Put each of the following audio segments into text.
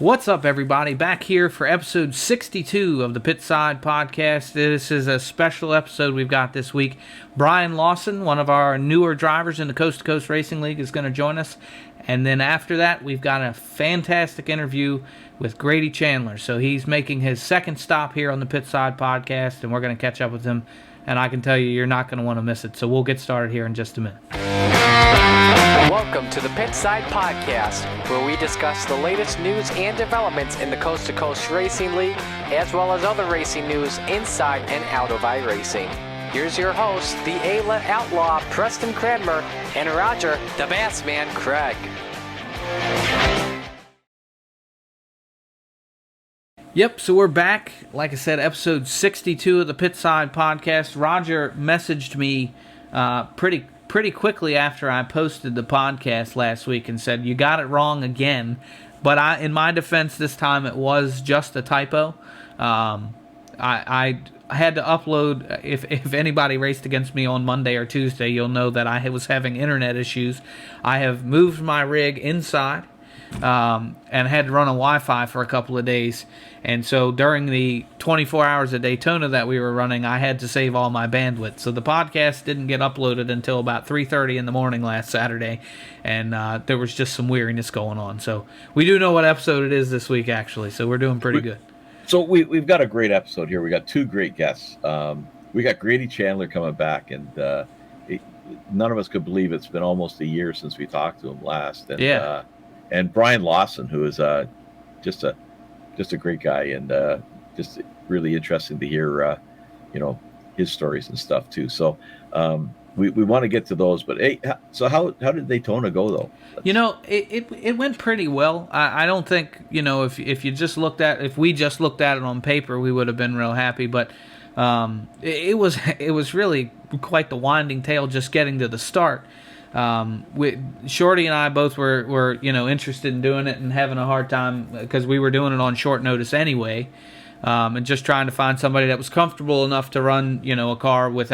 What's up, everybody? Back here for episode 62 of the Pitside podcast. This is a special episode we've got this week. Brian Lawson, one of our newer drivers in the Coast2Coast Racing League, is going to join us. And then after that, we've got a fantastic interview with Grady Chandler. So he's making his second stop here on the Pitside podcast, and we're going to catch up with him. And I can tell you, you're not going to want to miss it. So we'll get started here in just a minute. Welcome to the Pitside Podcast, where we discuss the latest news and developments in the Coast2Coast Racing League, as well as other racing news inside and out of Iracing. Here's your host, the A-Let Outlaw, Preston Cranmer, and Roger, the Bass Man, Craig. Yep, so we're back. Like I said, episode 62 of the Pitside podcast. Roger messaged me pretty quickly after I posted the podcast last week and said, you got it wrong again. But in my defense, this time it was just a typo. I had to upload, if anybody raced against me on Monday or Tuesday, you'll know that I was having internet issues. I have moved my rig inside and had to run on Wi-Fi for a couple of days. And so during the 24 hours of Daytona that we were running, I had to save all my bandwidth. So the podcast didn't get uploaded until about 3:30 in the morning last Saturday, and there was just some weariness going on. So we do know what episode it is this week, actually, so we're doing pretty good. So we've got a great episode here. We got two great guests. We got Grady Chandler coming back, and none of us could believe it's been almost a year since we talked to him last. And, yeah. And Brian Lawson, who is just a great guy, and just really interesting to hear his stories and stuff too. So we want to get to those, but hey, so how did Daytona go though? It went pretty well. I don't think if we just looked at it on paper, we would have been real happy, but it was really quite the winding tale just getting to the start. Shorty and I both were interested in doing it and having a hard time because we were doing it on short notice anyway, and just trying to find somebody that was comfortable enough to run a car with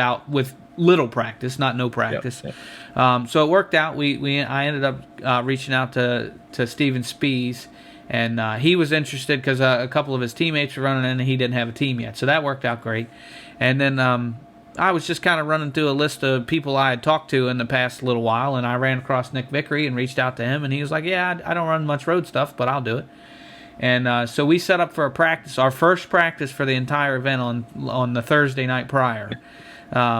little practice, not no practice. Yep. So it worked out. I ended up reaching out to Steven Spees, and he was interested because a couple of his teammates were running and he didn't have a team yet, so that worked out great. And then I was just kind of running through a list of people I had talked to in the past little while, and I ran across Nick Vickery and reached out to him, and he was like, yeah, I don't run much road stuff, but I'll do it. And so we set up for a practice, our first practice for the entire event on the Thursday night prior,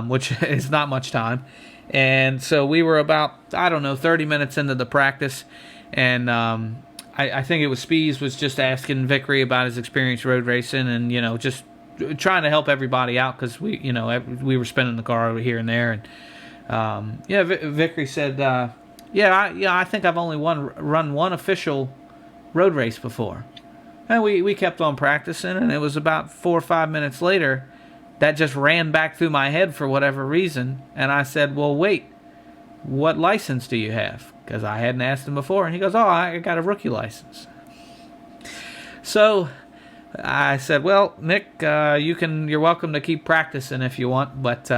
which is not much time. And so we were about, 30 minutes into the practice, and I think it was Spees was just asking Vickery about his experience road racing and, just trying to help everybody out because we were spinning the car over here and there, and Vickery said, I think I've only run one official road race before, and we kept on practicing, and it was about 4 or 5 minutes later that just ran back through my head for whatever reason, and I said, well, wait, what license do you have? Because I hadn't asked him before, and he goes, I got a rookie license. So I said, well, Nick, you're welcome to keep practicing if you want, but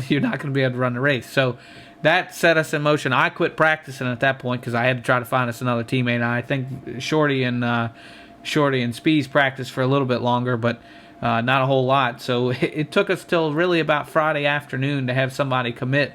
you're not going to be able to run the race. So that set us in motion. I quit practicing at that point because I had to try to find us another teammate. And I think Shorty and Spees practiced for a little bit longer, but not a whole lot. So it took us till really about Friday afternoon to have somebody commit.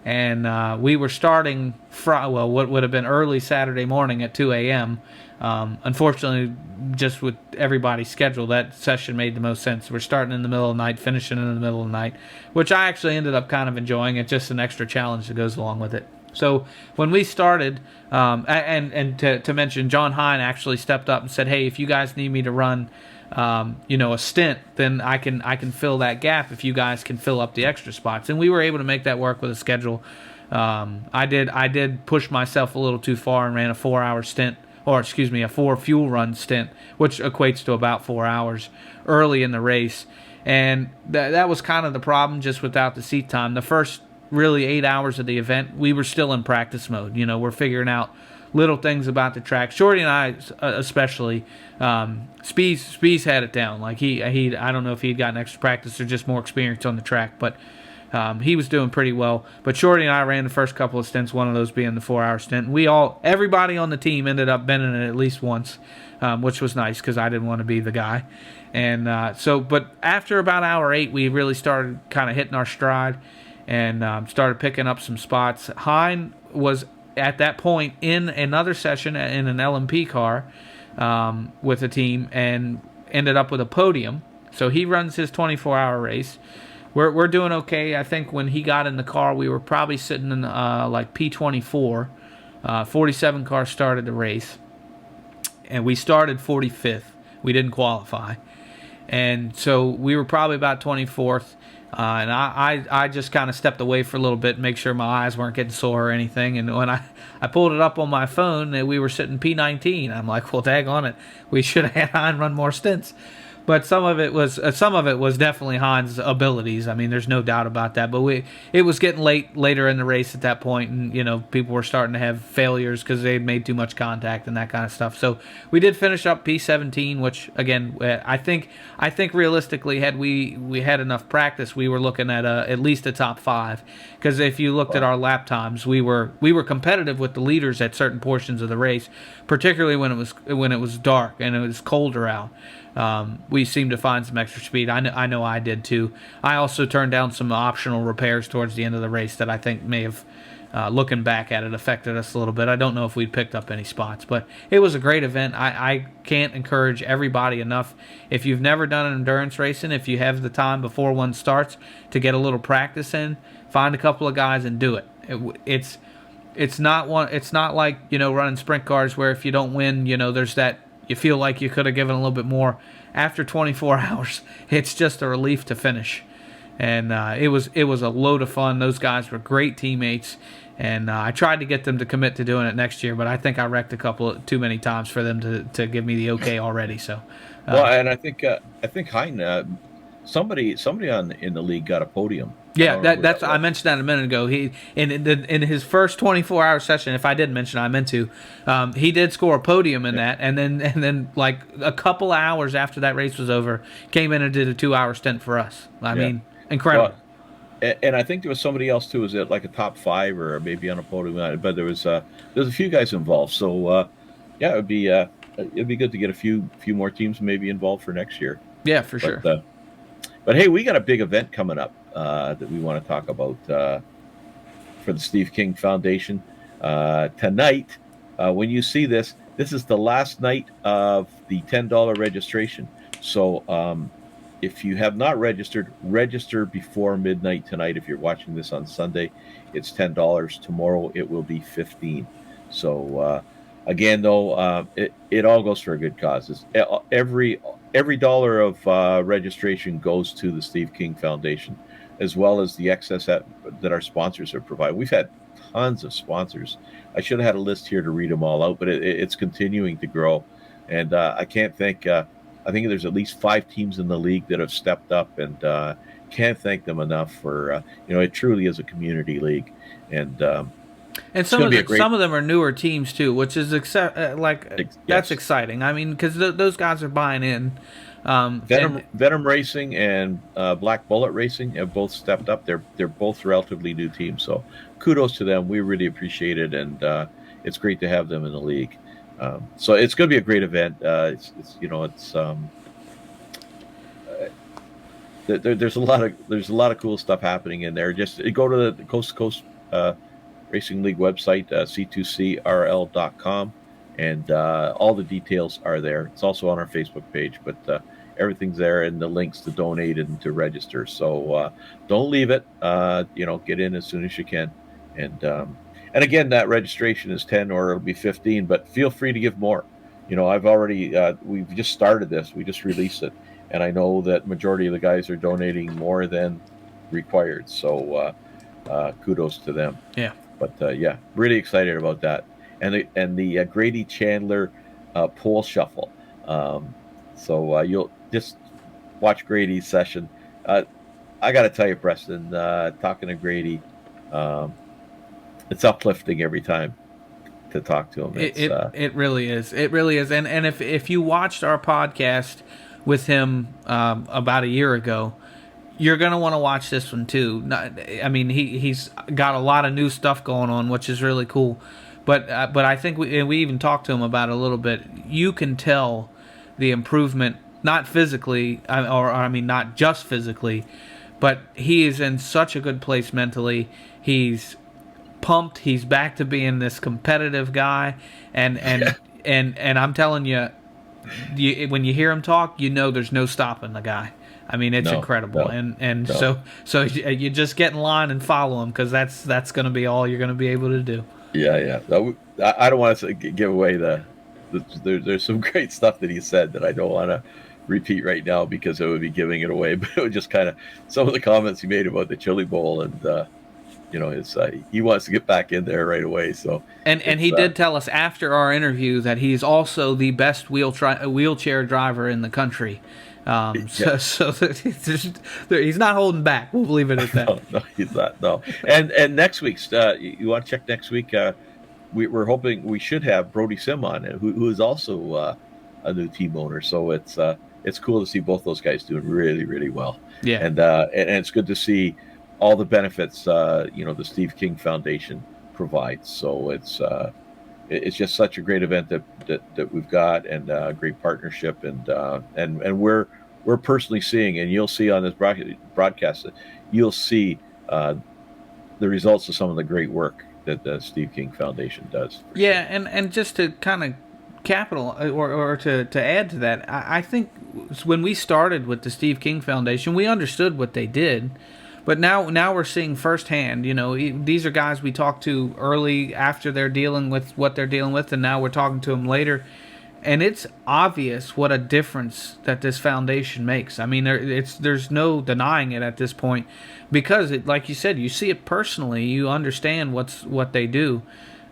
And we were starting what would have been early Saturday morning at 2 a.m. Unfortunately, just with everybody's schedule, that session made the most sense. We're starting in the middle of the night, finishing in the middle of the night, which I actually ended up kind of enjoying. It's just an extra challenge that goes along with it. So when we started, and to mention, John Hine actually stepped up and said, hey, if you guys need me to run a stint, then I can fill that gap if you guys can fill up the extra spots. And we were able to make that work with a schedule. I did push myself a little too far and ran a 4-hour stint, a 4 fuel run stint, which equates to about 4 hours early in the race. And that was kind of the problem, just without the seat time. The first really 8 hours of the event, we were still in practice mode. We're figuring out little things about the track. Shorty and I, especially, Spees had it down. Like he I don't know if he'd gotten extra practice or just more experience on the track, but He was doing pretty well, but Shorty and I ran the first couple of stints, one of those being the 4-hour stint. Everybody on the team ended up bending it at least once, which was nice because I didn't want to be the guy. And but after about hour 8, we really started kind of hitting our stride and started picking up some spots. Hein was at that point in another session in an LMP car with a team and ended up with a podium. So he runs his 24-hour race. We're doing okay. I think when he got in the car, we were probably sitting in like P24. 47 car started the race, and we started 45th. We didn't qualify, and so we were probably about 24th. And I just kind of stepped away for a little bit, make sure my eyes weren't getting sore or anything. And when I pulled it up on my phone, we were sitting P19. I'm like, well, daggone it, we should have had Hein run more stints. But some of it was definitely Hein's abilities. I mean, there's no doubt about that. But it was getting later in the race at that point, and people were starting to have failures because they had made too much contact and that kind of stuff. So we did finish up P17, which again I think realistically, had we had enough practice, we were looking at at least a top 5. Because if you looked at our lap times, we were competitive with the leaders at certain portions of the race, particularly when it was dark and it was colder out. We seemed to find some extra speed. I know I did too. I also turned down some optional repairs towards the end of the race that I think may have, looking back at it, affected us a little bit. I don't know if we'd picked up any spots, but it was a great event. I can't encourage everybody enough. If you've never done an endurance racing, if you have the time before one starts to get a little practice in, find a couple of guys and do it. It's not like running sprint cars where if you don't win, there's that. You feel like you could have given a little bit more. After 24 hours, it's just a relief to finish. And it was a load of fun. Those guys were great teammates. And I tried to get them to commit to doing it next year, but I think I wrecked a couple too many times for them to give me the okay already. So, well, and I think Hein, somebody in the league got a podium. Yeah, that's I mentioned that a minute ago. He in his first 24-hour session, if I didn't mention, I meant to. He did score a podium in that, and then like a couple hours after that race was over, came in and did a 2-hour stint for us. I mean, incredible. Well, and I think there was somebody else too. Was it like a top 5 or maybe on a podium? But there was a few guys involved. So yeah, it'd be good to get a few more teams maybe involved for next year. Yeah, for sure. But hey, we got a big event coming up that we want to talk about for the Steve King Foundation tonight. When you see this is the last night of the $10 registration. So if you have not registered, register before midnight tonight. If you're watching this on Sunday, it's $10. Tomorrow it will be $15. So again, though, it all goes for a good cause. Every dollar of registration goes to the Steve King Foundation, as well as the excess that our sponsors have provided. We've had tons of sponsors. I should have had a list here to read them all out, but it's continuing to grow. And I can't thank, I think there's at least 5 teams in the league that have stepped up, and can't thank them enough for, it truly is a community league. And some of them are newer teams too, which is that's exciting. I mean, because those guys are buying in. Venom Racing and Black Bullet Racing have both stepped up. They're both relatively new teams, so kudos to them. We really appreciate it, and it's great to have them in the league. So it's going to be a great event. There's a lot of cool stuff happening in there. Just go to the Coast2Coast Racing League website, c2crl.com, and all the details are there. It's also on our Facebook page, but everything's there, and the links to donate and to register. So don't leave it. Get in as soon as you can, and again, that registration is 10 or it'll be 15, but feel free to give more. I've already we've just started this. We just released it, and I know that majority of the guys are donating more than required. So kudos to them. Yeah. But yeah, really excited about that, and the Grady Chandler pole shuffle. So you'll just watch Grady's session. I got to tell you, Preston, talking to Grady, it's uplifting every time to talk to him. It really is. It really is. And if you watched our podcast with him about a year ago, you're gonna want to watch this one too. I mean, he's got a lot of new stuff going on, which is really cool. But I think we even talked to him about it a little bit. You can tell the improvement, not physically, or I mean, not just physically, but he is in such a good place mentally. He's pumped. He's back to being this competitive guy, and I'm telling you, when you hear him talk, you know there's no stopping the guy. I mean, it's incredible, and so you just get in line and follow him, because that's going to be all you're going to be able to do. Yeah. I don't want to give away there's some great stuff that he said that I don't want to repeat right now because it would be giving it away. But it was just kind of some of the comments he made about the Chili Bowl, and he wants to get back in there right away. So and he did tell us after our interview that he's also the best wheelchair driver in the country. So he's not holding back. We'll leave it at that. No, he's not. No. And next week's, you want to check next week? We're hoping we should have Brody Sim on, who is also a new team owner. So it's cool to see both those guys doing really, really well. Yeah. And it's good to see all the benefits the Steve King Foundation provides. So it's just such a great event that we've got, and a great partnership, and we're personally seeing, and you'll see on this broadcast, you'll see the results of some of the great work that the Steve King Foundation does. Yeah, and just to kind of or to add to that, I think when we started with the Steve King Foundation, we understood what they did. But now we're seeing firsthand, these are guys we talked to early after they're dealing with what they're dealing with, and now we're talking to them later. And it's obvious what a difference that this foundation makes. I mean, there's no denying it at this point, because, like you said, you see it personally, you understand what they do.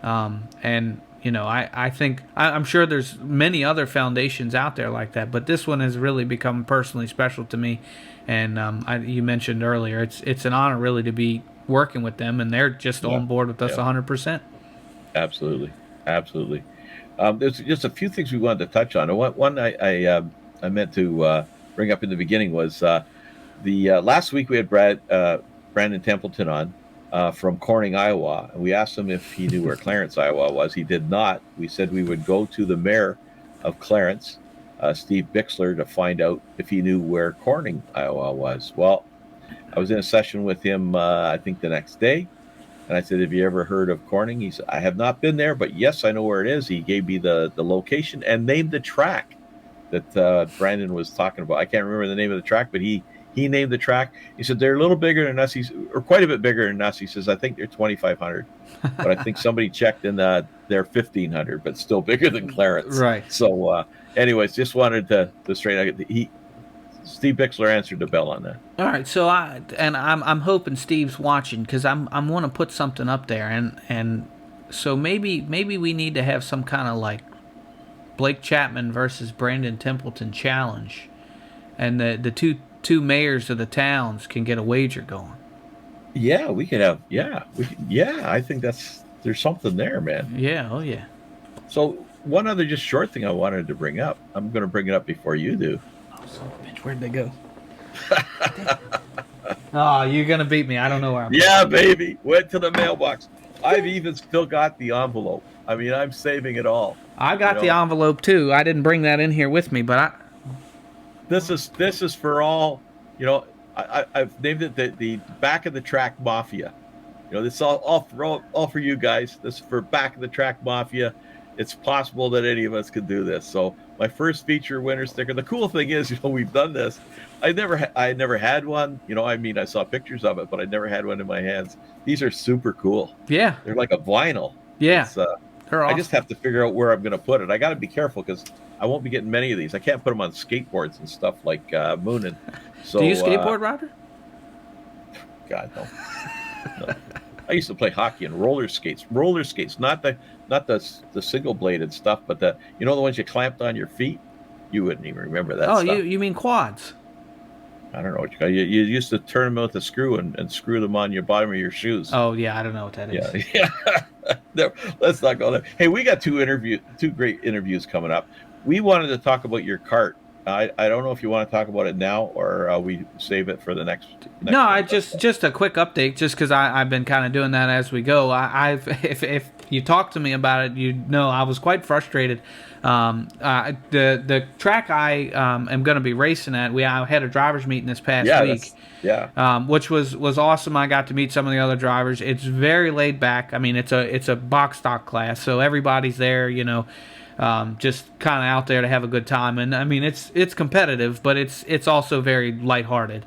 And, I think, I'm sure there's many other foundations out there like that, but this one has really become personally special to me. And you mentioned earlier, it's an honor really to be working with them, and they're just on board with us 100%. Absolutely. There's just a few things we wanted to touch on. One I meant to bring up in the beginning was the last week we had Brandon Templeton on from Corning, Iowa, and we asked him if he knew where Clarence, Iowa was. He did not. We said we would go to the mayor of Clarence, Steve Bixler, to find out if he knew where Corning, Iowa was. Well, I was in a session with him, I think the next day, and I said, have you ever heard of Corning? He said, I have not been there, but yes, I know where it is. He gave me the location and named the track that Brandon was talking about. I can't remember the name of the track, but he named the track. He said, they're a little bigger than us, or quite a bit bigger than us. He says, I think they're 2,500, but I think somebody checked and they're 1,500, but still bigger than Clarence. Right. So, anyways, just wanted to straighten out. Steve Bixler answered the bell on that. All right, so I'm hoping Steve's watching, because I'm want to put something up there, and so maybe we need to have some kind of like Blake Chapman versus Brandon Templeton challenge, and the two mayors of the towns can get a wager going. Yeah, we could have. I think there's something there, man. Yeah. Oh yeah. So one other just short thing I wanted to bring up. I'm going to bring it up before you do. Oh, son of a bitch, where'd they go? Oh, you're going to beat me. I don't know where I'm Yeah, baby. Went to the mailbox. I've even still got the envelope. I mean, I'm saving it all. I got the envelope too. I didn't bring that in here with me, but This is for all, I've named it the Back of the Track Mafia. This is all for you guys. This is for Back of the Track Mafia. It's possible that any of us could do this. So my first feature winner sticker. The cool thing is, we've done this. I never had one. I saw pictures of it, but I never had one in my hands. These are super cool. Yeah, they're like a vinyl. Yeah, they're awesome. I just have to figure out where I'm going to put it. I got to be careful because I won't be getting many of these. I can't put them on skateboards and stuff like Moonin. So, do you skateboard, Roger? God, no. I used to play hockey and roller skates, not the single bladed stuff, but the ones you clamped on your feet. You wouldn't even remember that. Oh, stuff. you mean quads? I don't know what you call. You used to turn them with a screw and screw them on your bottom of your shoes. Oh yeah, I don't know what that is. Yeah. No, let's not go there. Hey, we got two great interviews coming up. We wanted to talk about your kart I don't know if you want to talk about it now or we save it for the next No, I one. just a quick update, just because I've been kind of doing that as we go. I've if you talk to me about it, you know I was quite frustrated. The track I am going to be racing at, I had a drivers meeting this past Yeah, week, yeah. which was awesome. I got to meet some of the other drivers. It's very laid back. I mean, it's a box stock class, so everybody's there. Just kind of out there to have a good time. And I mean, it's competitive, but it's also very lighthearted.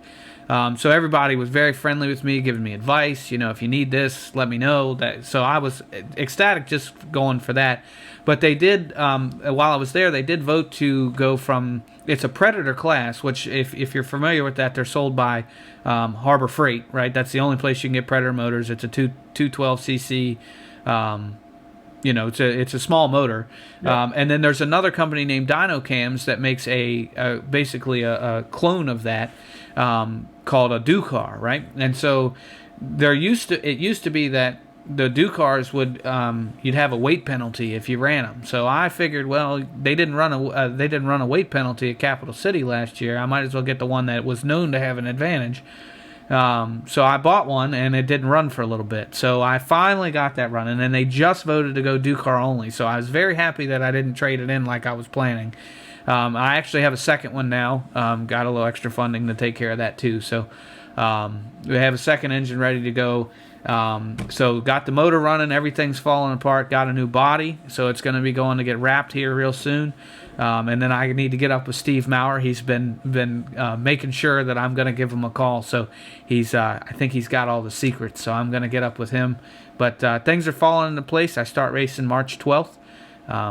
So everybody was very friendly with me, giving me advice. If you need this, let me know. So I was ecstatic just going for that. But they did, while I was there, they did vote to go from, it's a Predator class, which if you're familiar with that, they're sold by Harbor Freight, right? That's the only place you can get Predator motors. It's a 212cc. It's a small motor. Yeah. And then there's another company named Dyno Cams that makes basically a clone of that, called a Ducar, right? And so it used to be that the Ducars would you'd have a weight penalty if you ran them. So I figured, well, they didn't run a weight penalty at Capital City last year. I might as well get the one that was known to have an advantage. So I bought one, and it didn't run for a little bit. So I finally got that running, and they just voted to go Ducar only. So I was very happy that I didn't trade it in like I was planning. I actually have a second one now. Got a little extra funding to take care of that too. So we have a second engine ready to go. So got the motor running. Everything's falling apart. Got a new body. So it's going to be going to get wrapped here real soon. And then I need to get up with Steve Maurer. He's been making sure that I'm going to give him a call. So I think he's got all the secrets. So I'm going to get up with him. But things are falling into place. I start racing March 12th.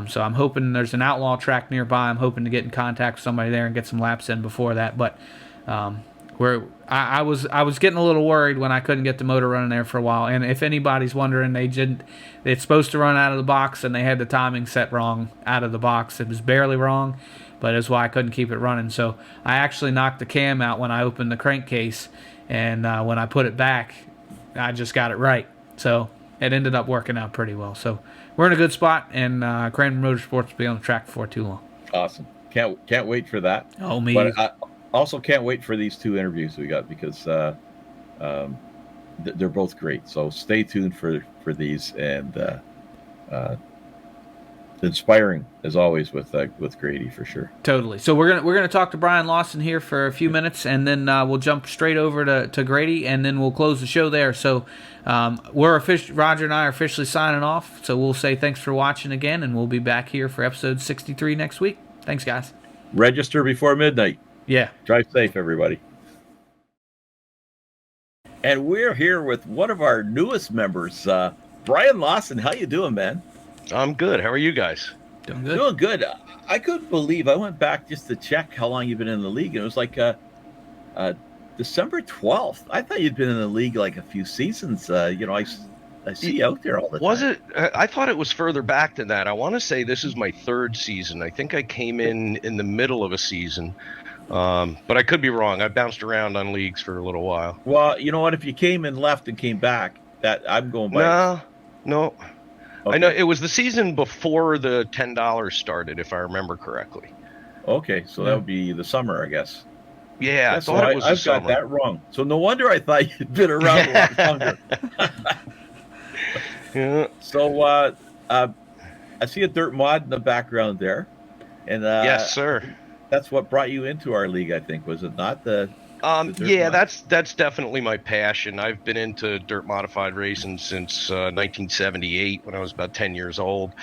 So I'm hoping there's an outlaw track nearby. I'm hoping to get in contact with somebody there and get some laps in before that. But I was getting a little worried when I couldn't get the motor running there for a while. And if anybody's wondering, it's supposed to run out of the box, and they had the timing set wrong out of the box. It was barely wrong, but that's why I couldn't keep it running. So I actually knocked the cam out when I opened the crankcase, and when I put it back, I just got it right. So it ended up working out pretty well. So we're in a good spot, and Crandon Motorsports will be on the track before too long. Awesome. Can't wait for that. Oh, me. But I also can't wait for these two interviews we got, because they're both great. So stay tuned for these, and inspiring as always with Grady, for sure. Totally. So we're gonna talk to Brian Lawson here for a few minutes, and then we'll jump straight over to Grady, and then we'll close the show there. So Roger and I are officially signing off. So we'll say thanks for watching again, and we'll be back here for episode 63 next week. Thanks, guys. Register before midnight. Yeah. Drive safe, everybody. And we're here with one of our newest members, Brian Lawson. How you doing, man? I'm good. How are you guys? Doing good. Doing good. I couldn't believe, I went back just to check how long you've been in the league, and it was like December 12th. I thought you'd been in the league like a few seasons. I see you out there all the time. Was it? I thought it was further back than that. I want to say this is my third season. I think I came in the middle of a season. But I could be wrong. I bounced around on leagues for a little while. Well, you know what? If you came and left and came back, that I'm going by. No. Okay. I know it was the season before the $10 started, if I remember correctly. Okay, so that would be the summer, I guess. Yeah, I thought it was the summer. I've got that wrong. So no wonder I thought you'd been around a lot longer. Yeah. So I see a dirt mod in the background there, and yes, sir. That's what brought you into our league, I think, was it not? Yeah, that's definitely my passion. I've been into dirt modified racing since 1978, when I was about 10 years old.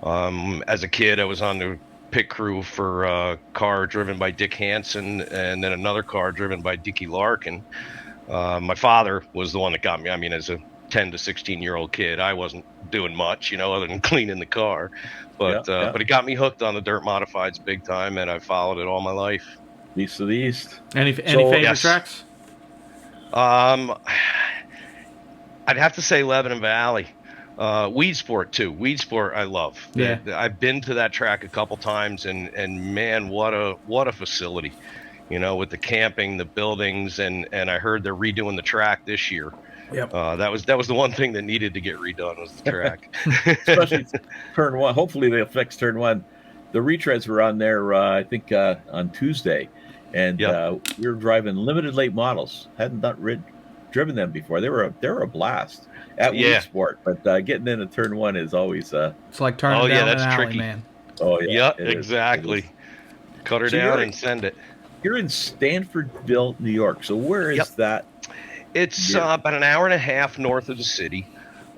As a kid, I was on the pit crew for a car driven by Dick Hansen, and then another car driven by Dickie Larkin. My father was the one that got me. I mean, as a 10 to 16-year-old kid, I wasn't doing much, other than cleaning the car. But it got me hooked on the dirt modifieds big time, and I've followed it all my life. East of the East. Any favorite tracks? I'd have to say Lebanon Valley. Weedsport too. Weedsport I love. Yeah. I've been to that track a couple times, and man, what a facility. With the camping, the buildings, and I heard they're redoing the track this year. Yep. That was the one thing that needed to get redone, was the track. Especially turn one. Hopefully they'll fix turn one. the retreads were on there. I think on Tuesday, and we were driving limited late models. Hadn't driven them before. They were a blast at Wii Sport, but getting into turn one is always it's like turning down an alley, tricky. man. Oh yeah, exactly. Cut her down and send it. You're in Stanfordville, New York. So where is that? It's about an hour and a half north of the city,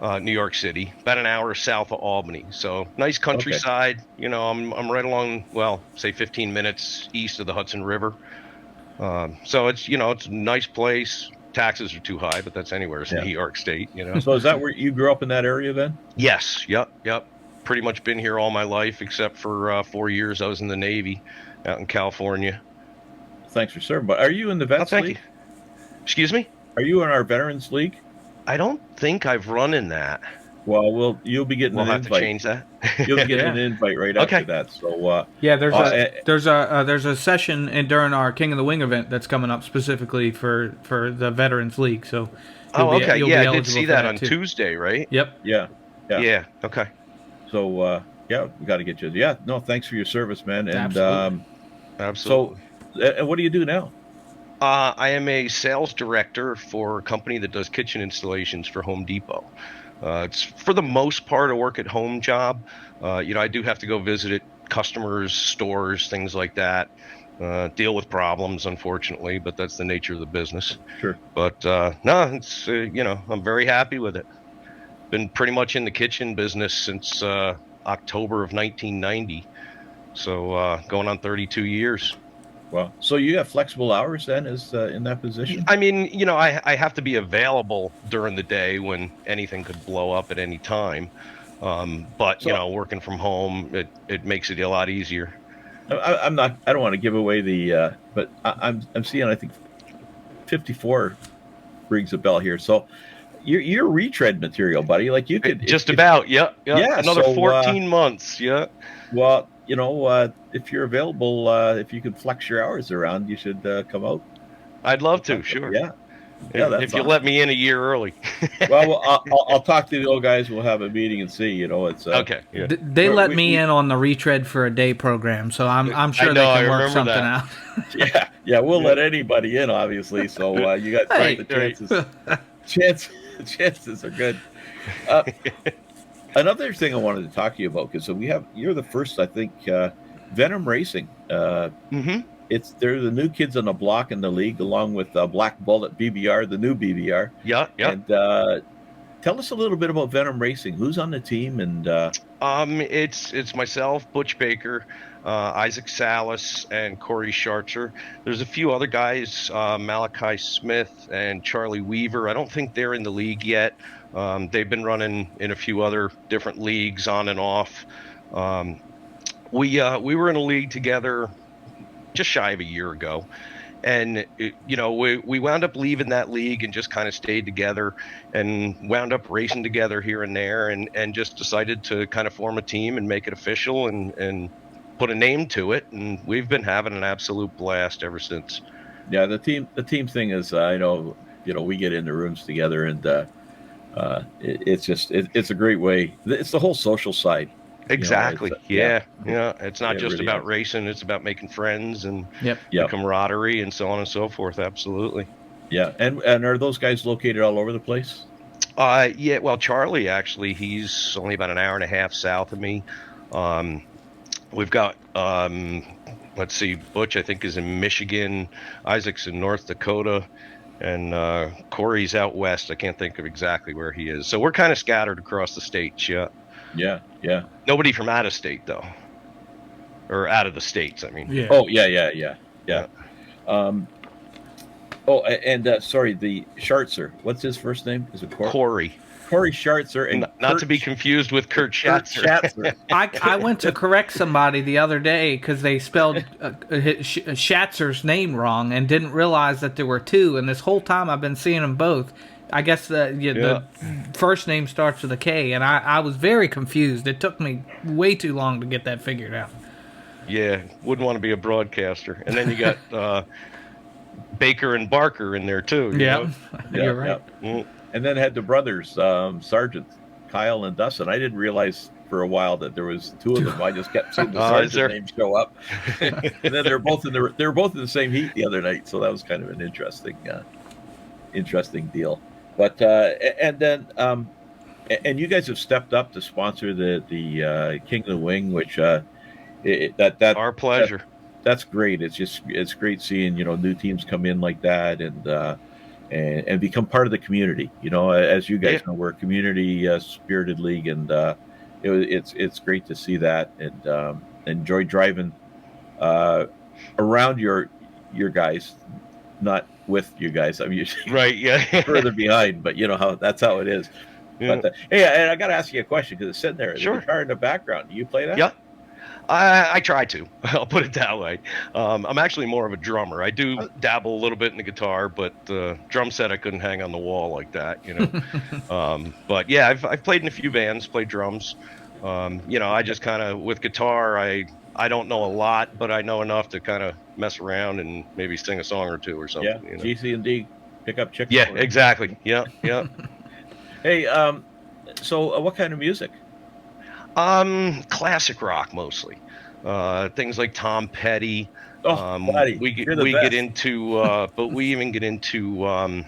New York City. About an hour south of Albany. So nice countryside. Okay. You know, I'm right along. Well, say 15 minutes east of the Hudson River. So it's it's a nice place. Taxes are too high, but that's anywhere in New York State. You know. So is that where you grew up in that area then? Yes. Yep. Pretty much been here all my life, except for 4 years I was in the Navy out in California. Thanks for serving. But are you in the Vets League? You. Excuse me? Are you in our Veterans League? I don't think I've run in that. Well, you'll be getting an invite. We'll have to change that. You'll be getting an invite right after that. So there's a session during our King of the Wing event that's coming up specifically for the Veterans League. So I did see that on Tuesday, right? Yep. Yeah. Okay. So we got to get you. Yeah. No, thanks for your service, man. And absolutely. So, and what do you do now? I am a sales director for a company that does kitchen installations for Home Depot. It's for the most part a work at home job. I do have to go visit customers, stores, things like that. Deal with problems, unfortunately, but that's the nature of the business. Sure. But no, it's I'm very happy with it. Been pretty much in the kitchen business since October of 1990. So going on 32 years. Wow. So you have flexible hours then as in that position? I mean, I have to be available during the day when anything could blow up at any time. But working from home, it makes it a lot easier. I don't want to give away the, but I'm seeing, I think 54 rings a bell here. So you're retread material, buddy. Like you could about. Yeah. Another 14 months. Yeah. Well, if you're available, if you could flex your hours around, you should come out. I'd love to. Sure. Yeah. That's if you let me in a year early. Well, I'll talk to the old guys. We'll have a meeting and see. It's okay. Yeah. They let me in on the retread for a day program, so I'm sure they can work something out. We'll let anybody in, obviously. So you got the chances. Chances are good. Another thing I wanted to talk to you about, because you're the first, I think, Venom Racing. They're the new kids on the block in the league, along with Black Bullet BBR, the new BBR. Yeah. And tell us a little bit about Venom Racing. Who's on the team? And it's myself, Butch Baker, Isaac Salas, and Corey Schartzer. There's a few other guys, Malachi Smith and Charlie Weaver. I don't think they're in the league yet. They've been running in a few other different leagues on and off. We were in a league together just shy of a year ago, and we wound up leaving that league and just kind of stayed together and wound up racing together here and there, and just decided to kind of form a team and make it official and put a name to it, and we've been having an absolute blast ever since. Yeah, the team thing is, I know, we get into rooms together, and it's a great way. It's the whole social side. Exactly. It's not just really about racing. It's about making friends and the camaraderie and so on and so forth. Absolutely. Yeah. And are those guys located all over the place? Well, Charlie, actually, he's only about an hour and a half south of me. We've got, let's see, Butch, I think, is in Michigan. Isaac's in North Dakota. And Corey's out west. I can't think of exactly where he is. So we're kind of scattered across the states. Yeah. Nobody from out of state, though. Or out of the states, I mean. Yeah. Oh, yeah. Sorry, the Schartzer. What's his first name? Is it Corey? Corey Schartzer. And not to be confused with Kurt Schatzer. I went to correct somebody the other day because they spelled Schatzer's name wrong and didn't realize that there were two. And this whole time I've been seeing them both. I guess the first name starts with a K, and I was very confused. It took me way too long to get that figured out. Yeah, wouldn't want to be a broadcaster. And then you got Baker and Barker in there, too. You're right. And then had the brothers, Sergeant Kyle and Dustin. I didn't realize for a while that there was two of them. I just kept seeing the Is there? sergeant names show up, and then they were both in the same heat the other night. So that was kind of an interesting deal. But and then and you guys have stepped up to sponsor the King of the Wing, which that Our pleasure. that's great. It's great seeing new teams come in like that and become part of the community. As you guys know, we're a community spirited league, and it's great to see that, and enjoy driving around your guys, not with you guys. I'm usually Right. Yeah. further behind, but that's how it is. Yeah. But hey, and I got to ask you a question because it's sitting there. Sure. The guitar in the background. Do you play that? Yeah. I try to. I'll put it that way. I'm actually more of a drummer. I do dabble a little bit in the guitar, but the drum set I couldn't hang on the wall like that, But yeah, I've played in a few bands, played drums. I just kind of with guitar, I don't know a lot, but I know enough to kind of mess around and maybe sing a song or two or something. Yeah, GC and D, pick up chicken. Yeah, exactly. Yeah. Hey, so what kind of music? Classic rock mostly. Things like Tom Petty. Buddy, we get into, but we even get into, a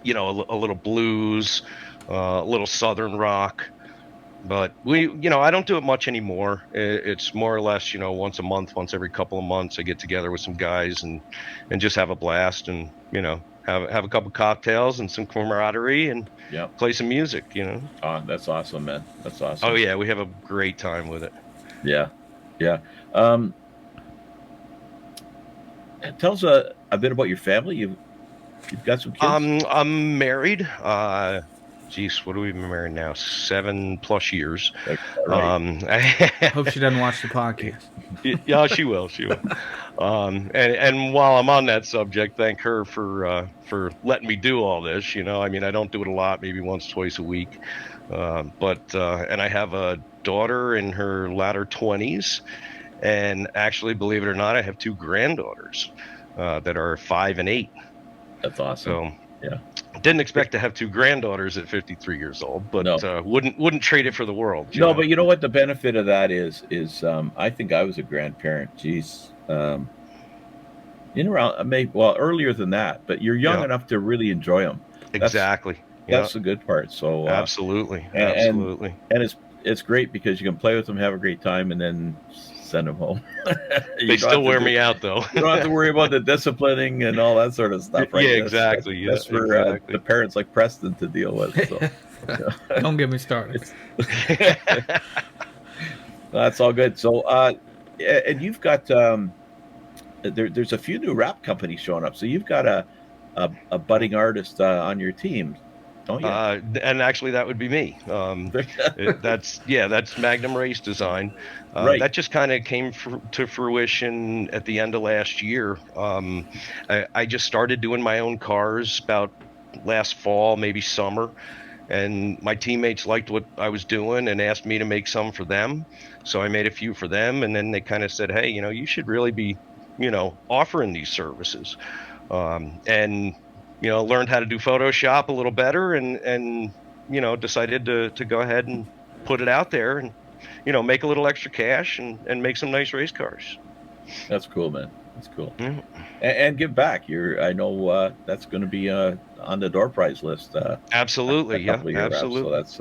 little blues, a little southern rock. But I don't do it much anymore. It's more or less, once a month, once every couple of months, I get together with some guys and just have a blast and, have a couple cocktails and some camaraderie and play some music, Oh, that's awesome, man. That's awesome. Oh yeah, we have a great time with it. Yeah. Tell us a bit about your family. You've got some kids? I'm married. What have we been married now? 7+ years. Right. Hope she doesn't watch the podcast. Yeah, she will. And while I'm on that subject, thank her for letting me do all this. I don't do it a lot, maybe once, twice a week. But I have a daughter in her latter 20s, and actually, believe it or not, I have 2 granddaughters that are 5 and 8. That's awesome. So, yeah. Didn't expect to have 2 granddaughters at 53 years old, but no. Wouldn't trade it for the world. No, but you know what the benefit of that is I think I was a grandparent. Geez, earlier than that, but you're young enough to really enjoy them. Exactly. That's the good part. So absolutely. And it's great because you can play with them, have a great time, and then send them home. They still wear me out, though. You don't have to worry about the disciplining and all that sort of stuff, right? Yeah, exactly. That's for the parents like Preston to deal with. So. Don't get me started. That's all good. So, and you've got there's a few new rap companies showing up. So you've got a budding artist on your team, don't you? And actually, that would be me. That's Magnum Race Design. Right. That just kind of came to fruition at the end of last year. I just started doing my own cars about last fall, maybe summer, and my teammates liked what I was doing and asked me to make some for them. So I made a few for them, and then they kind of said, hey, you should really be, offering these services. And learned how to do Photoshop a little better and decided to go ahead and put it out there and, make a little extra cash and make some nice race cars. That's cool, man. That's cool. Mm-hmm. And give back. I know that's going to be on the door prize list. Absolutely. Absolutely. Wraps, so that's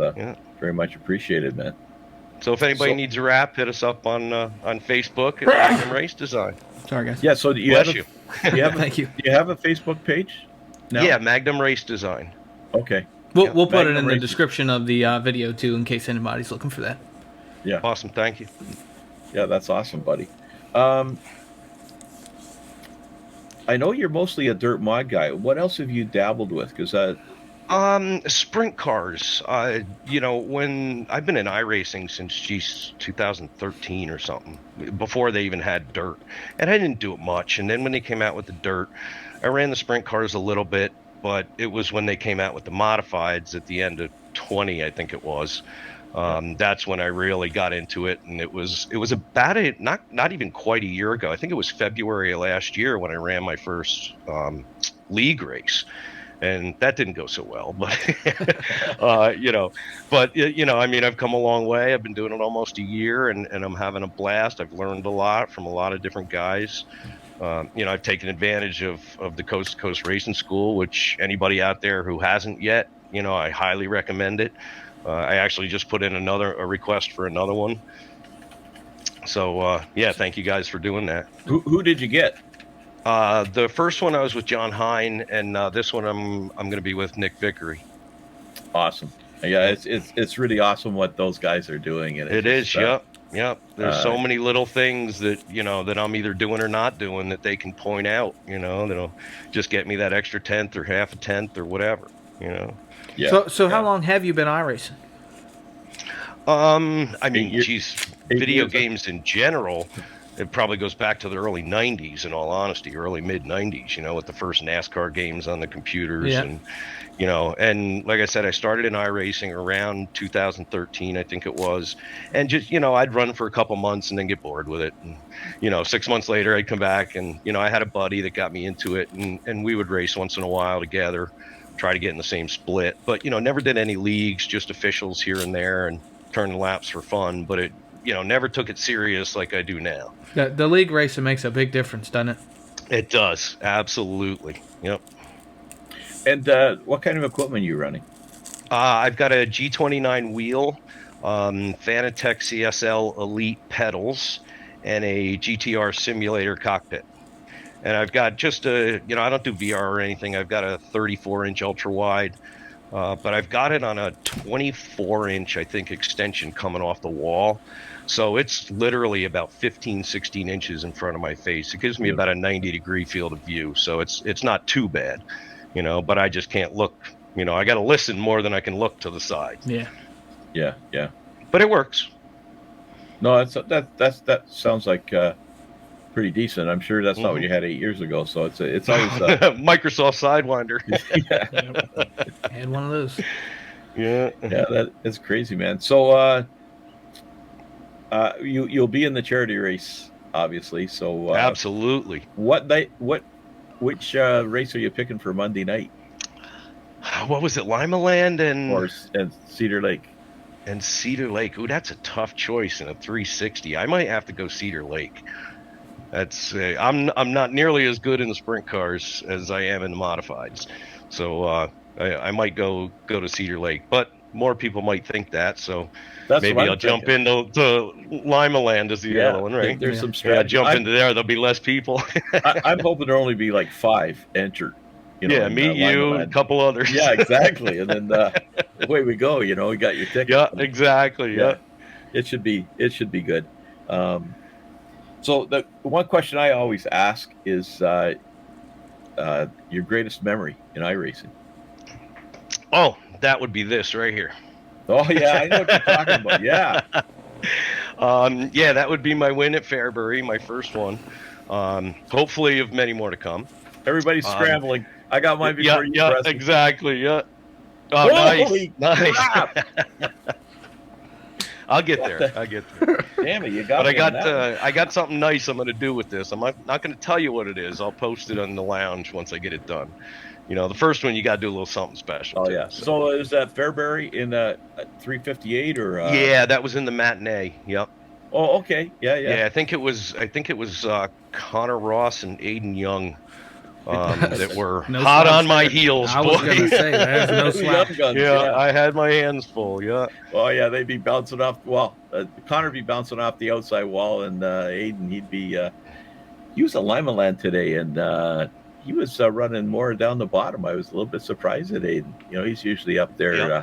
very much appreciated, man. So if anybody needs a wrap, hit us up on Facebook at Magnum Race Design. Sorry, guys. Yeah. So do you Bless you. Thank you. Do you have a Facebook page? No? Yeah, Magnum Race Design. Okay. We'll put it in the Racing. description of the video too, in case anybody's looking for that. Yeah. Awesome. Thank you. Yeah, that's awesome, buddy. I know you're mostly a dirt mod guy. What else have you dabbled with? Because sprint cars. When I've been in iRacing since 2013 or something, before they even had dirt, and I didn't do it much. And then when they came out with the dirt, I ran the sprint cars a little bit, but it was when they came out with the modifieds at the end of 20, I think it was. That's when I really got into it, and it was about not even quite a year ago. I think it was February of last year when I ran my first league race, and that didn't go so well. But I mean, I've come a long way. I've been doing it almost a year, and I'm having a blast. I've learned a lot from a lot of different guys. I've taken advantage of the Coast to Coast Racing School, which anybody out there who hasn't yet, I highly recommend it. I actually just put in a request for another one. So thank you guys for doing that. Who did you get? The first one I was with John Hine, and this one I'm going to be with Nick Vickery. Awesome. Yeah, it's really awesome what those guys are doing. And it is. Yep. There's so many little things that that I'm either doing or not doing that they can point out. That'll just get me that extra tenth or half a tenth or whatever. Yeah. So how long have you been iRacing? I mean, video games in general, it probably goes back to the early 90s, in all honesty, early mid 90s, with the first NASCAR games on the computers. Yeah. And, and like I said, I started in iRacing around 2013, I think it was. And just, I'd run for a couple months and then get bored with it. And, 6 months later, I'd come back and, I had a buddy that got me into it, and we would race once in a while together, try to get in the same split. But, never did any leagues, just officials here and there, and turn laps for fun. But it, never took it serious like I do now. The league racing makes a big difference, doesn't it? It does. Absolutely. Yep. And what kind of equipment are you running? I've got a G29 wheel, Fanatec CSL Elite pedals, and a GTR simulator cockpit. And I've got just I don't do VR or anything. I've got a 34-inch ultra wide, but I've got it on a 24-inch, I think, extension coming off the wall. So it's literally about 15, 16 inches in front of my face. It gives me about a 90-degree field of view. So it's not too bad, but I just can't look. I got to listen more than I can look to the side. Yeah. But it works. No, that sounds like pretty decent. I'm sure that's not what you had 8 years ago. So it's always Microsoft Sidewinder. Yeah. I had one of those. Yeah, that is crazy, man. So you'll be in the charity race, obviously. So absolutely. Which race are you picking for Monday night? What was it, Limaland and Cedar Lake? And Cedar Lake. Ooh, that's a tough choice in a 360. I might have to go Cedar Lake. That's I'm not nearly as good in the sprint cars as I am in the modifieds, so I might go to Cedar Lake. But more people might think that, so maybe I'll jump into Limaland as the other one, right? There's some strategy. Into there. There'll be less people. I'm hoping there'll only be like 5 entered. Me, you, and a couple others. Yeah, exactly. And then away we go. We got your ticket. Yeah, exactly. Yeah. It should be good. So the one question I always ask is your greatest memory in iRacing. Oh, that would be this right here. Oh yeah, I know what you're talking about. Yeah. That would be my win at Fairbury, my first one. Hopefully, of many more to come. Everybody's scrambling. I got mine before you. Yeah, exactly. Yeah. Oh, nice. I'll get there. Damn it, you got. But I got something nice I'm going to do with this. I'm not going to tell you what it is. I'll post it on the lounge once I get it done. The first one you got to do a little something special. Oh yeah. So is that Fairbury in 358 or? Yeah, that was in the matinee. Yep. Oh, okay. Yeah. Yeah, I think it was Connor Ross and Aiden Young that were hot on my heels. I was going to say there's no slack. Yeah, I had my hands full. Yeah. Oh yeah, they'd be bouncing off. Well, Connor be bouncing off the outside wall, and Aiden he was at Limaland today, and he was running more down the bottom. I was a little bit surprised at Aiden. He's usually up there,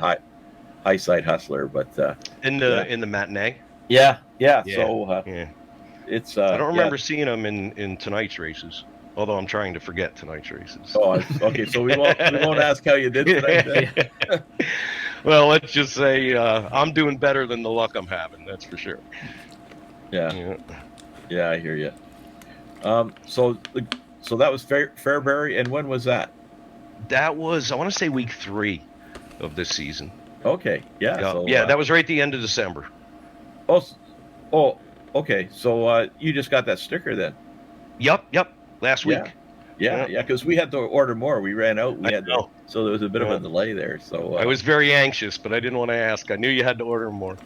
high side hustler, but in the matinee. Yeah. So it's. I don't remember seeing him in tonight's races. Although I'm trying to forget tonight's races. Oh, okay. So we won't ask how you did tonight. Then. Well, let's just say I'm doing better than the luck I'm having. That's for sure. Yeah, I hear you. So that was Fairbury, and when was that? That was, I want to say, week 3 of this season. Okay. Yeah. So, that was right at the end of December. Oh. Okay. So you just got that sticker then? Yep. Last week. Yeah, because we had to order more. We ran out. So there was a bit of a delay there. So I was very anxious, but I didn't want to ask. I knew you had to order more.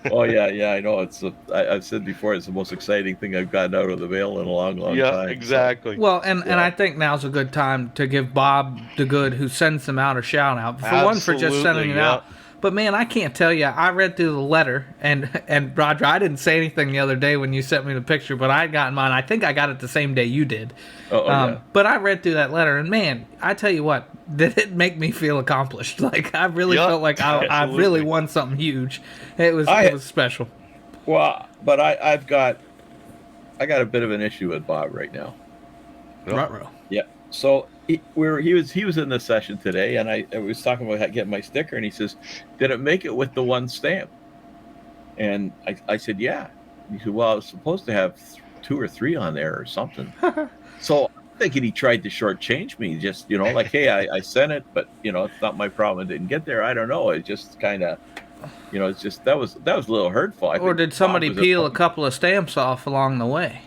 Oh yeah, I know. I've said before, it's the most exciting thing I've gotten out of the mail in a long time. Yeah, exactly. So. Well, and I think now's a good time to give Bob the Good, who sends them out, a shout out. For one, for just sending it out. But man, I can't tell you. I read through the letter, and Roger, I didn't say anything the other day when you sent me the picture, but I had gotten mine. I think I got it the same day you did. Yeah. But I read through that letter, and man, I tell you what, did it make me feel accomplished? Like I really felt like I really won something huge. It was special. Well, but I got a bit of an issue with Bob right now. Ruh-roh. Yeah. So he was in the session today, and I was talking about getting my sticker, and he says, "Did it make it with the one stamp?" And I said, "Yeah." And he said, "Well, I was supposed to have 2 or 3 on there or something." So I'm thinking he tried to shortchange me, just like, "Hey, I sent it, but it's not my problem. It didn't get there." I don't know. It just kind of, it's just that was a little hurtful. Or did somebody peel a couple of stamps off along the way?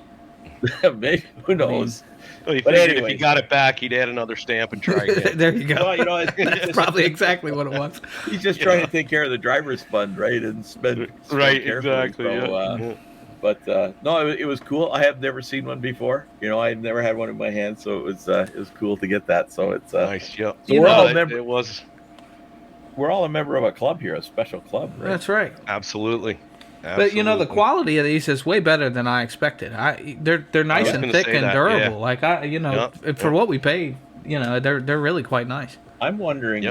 Maybe, who knows? But anyway, if he got it back, he'd add another stamp and try again. There you go. Well, that's probably exactly what it was. He's just trying to take care of the driver's fund, right, and spend exactly. So, But no, it was cool. I have never seen one before. I've never had one in my hand, so it was cool to get that. So it's nice. Yeah, so we're all a member. It was. We're all a member of a club here, a special club. Right? That's right. Absolutely. But the quality of these is way better than I expected. They're nice and thick and durable. Yeah. For what we paid, they're really quite nice. I'm wondering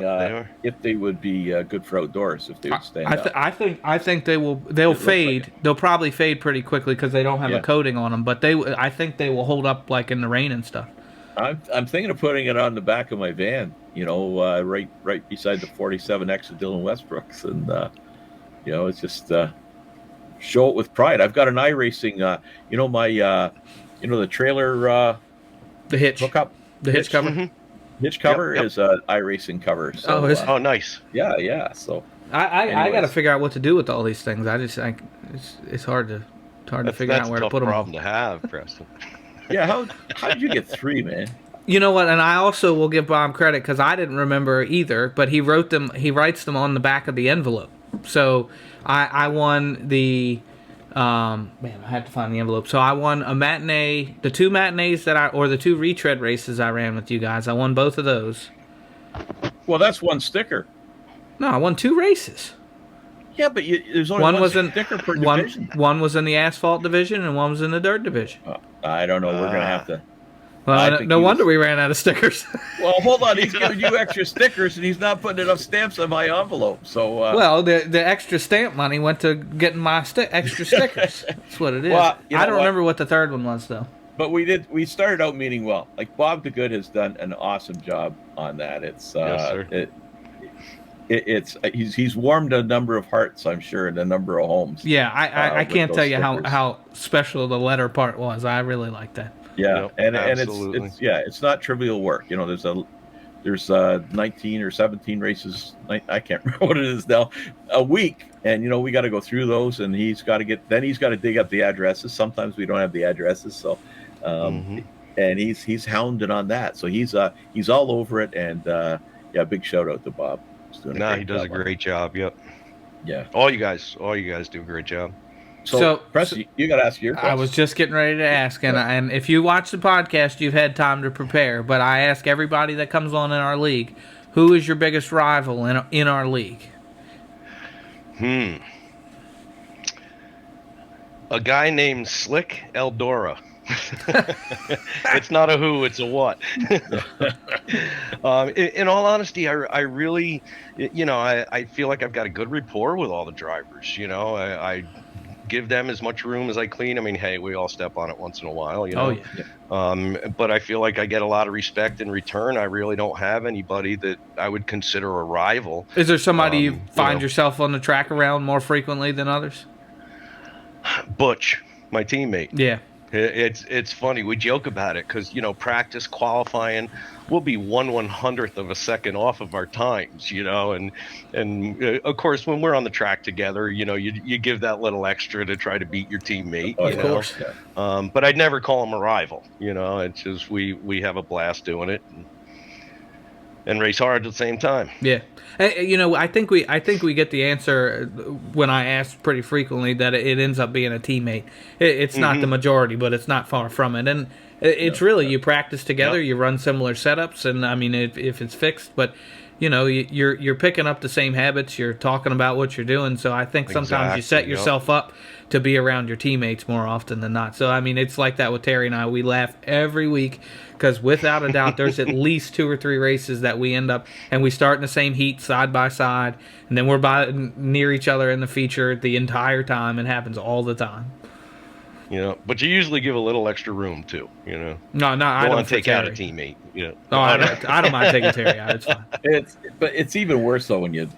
if they would be good for outdoors, if they would stand up. I think they will. They'll fade. Like they'll probably fade pretty quickly because they don't have a coating on them. But I think they will hold up like in the rain and stuff. I'm thinking of putting it on the back of my van. Right beside the 47X of Dylan Westbrook's, and it's just. Show it with pride. I've got an Iracing, the trailer, the hitch hookup, the hitch cover. Mm-hmm. Hitch cover is an Iracing cover. So, nice. Yeah. So I got to figure out what to do with all these things. It's hard to figure out where to put them. That's a problem to have, Preston. Yeah. How did you get 3, man? You know what? And I also will give Bob credit because I didn't remember either. But he writes them on the back of the envelope. So I won the I had to find the envelope. So I won a matinee, the 2 matinees the 2 retread races I ran with you guys. I won both of those. Well, that's one sticker. No, I won 2 races. Yeah, but there's only one sticker per division. One was in the asphalt division and one was in the dirt division. I don't know. We're gonna have to. Well, no wonder we ran out of stickers. Well, hold on. He's giving you extra stickers, and he's not putting enough stamps on my envelope. So, well, the extra stamp money went to getting my extra stickers. That's what it is. Well, I don't remember what the third one was, though. But we started out meeting well. Like Bob the Good has done an awesome job on that. It's yes, sir. He's warmed a number of hearts, I'm sure, and a number of homes. Yeah, I can't tell you how special the letter part was. I really like that. Yeah, and it's not trivial work. There's 19 or 17 races. I can't remember what it is now, a week, and we got to go through those, and he's got to dig up the addresses. Sometimes we don't have the addresses, so and he's hounded on that. So he's all over it, and big shout out to Bob. He does a great job. Yep. Yeah. All you guys do a great job. So Preston, you got to ask your question. I was just getting ready to ask, and if you watch the podcast, you've had time to prepare. But I ask everybody that comes on in our league, who is your biggest rival in our league? A guy named Slick Eldora. It's not a who, it's a what. In all honesty, I really, I feel like I've got a good rapport with all the drivers. I give them as much room as I clean. I mean, hey, we all step on it once in a while, Oh, yeah. But I feel like I get a lot of respect in return. I really don't have anybody that I would consider a rival. Is there somebody you find yourself on the track around more frequently than others? Butch, my teammate. Yeah. It's funny. We joke about it because, practice qualifying, we'll be 1/100th of a second off of our times, and of course when we're on the track together, you give that little extra to try to beat your teammate, Oh, Of course. but I'd never call him a rival. It's just we have a blast doing it and race hard at the same time. Yeah. I think we get the answer when I ask pretty frequently that it ends up being a teammate. It's not the majority, but it's not far from it. And it's really you practice together, you run similar setups, and I mean if it's fixed, but you're picking up the same habits. You're talking about what you're doing. So I think sometimes you set yourself up to be around your teammates more often than not. So I mean it's like that with Terry and I. We laugh every week. Because without a doubt, there's at least 2 or 3 races that we end up, and we start in the same heat side by side, and then we're near each other in the feature the entire time. It happens all the time. But you usually give a little extra room too. No, I don't want to take out a teammate. Oh, I don't mind taking Terry out. It's fine. But it's even worse though when you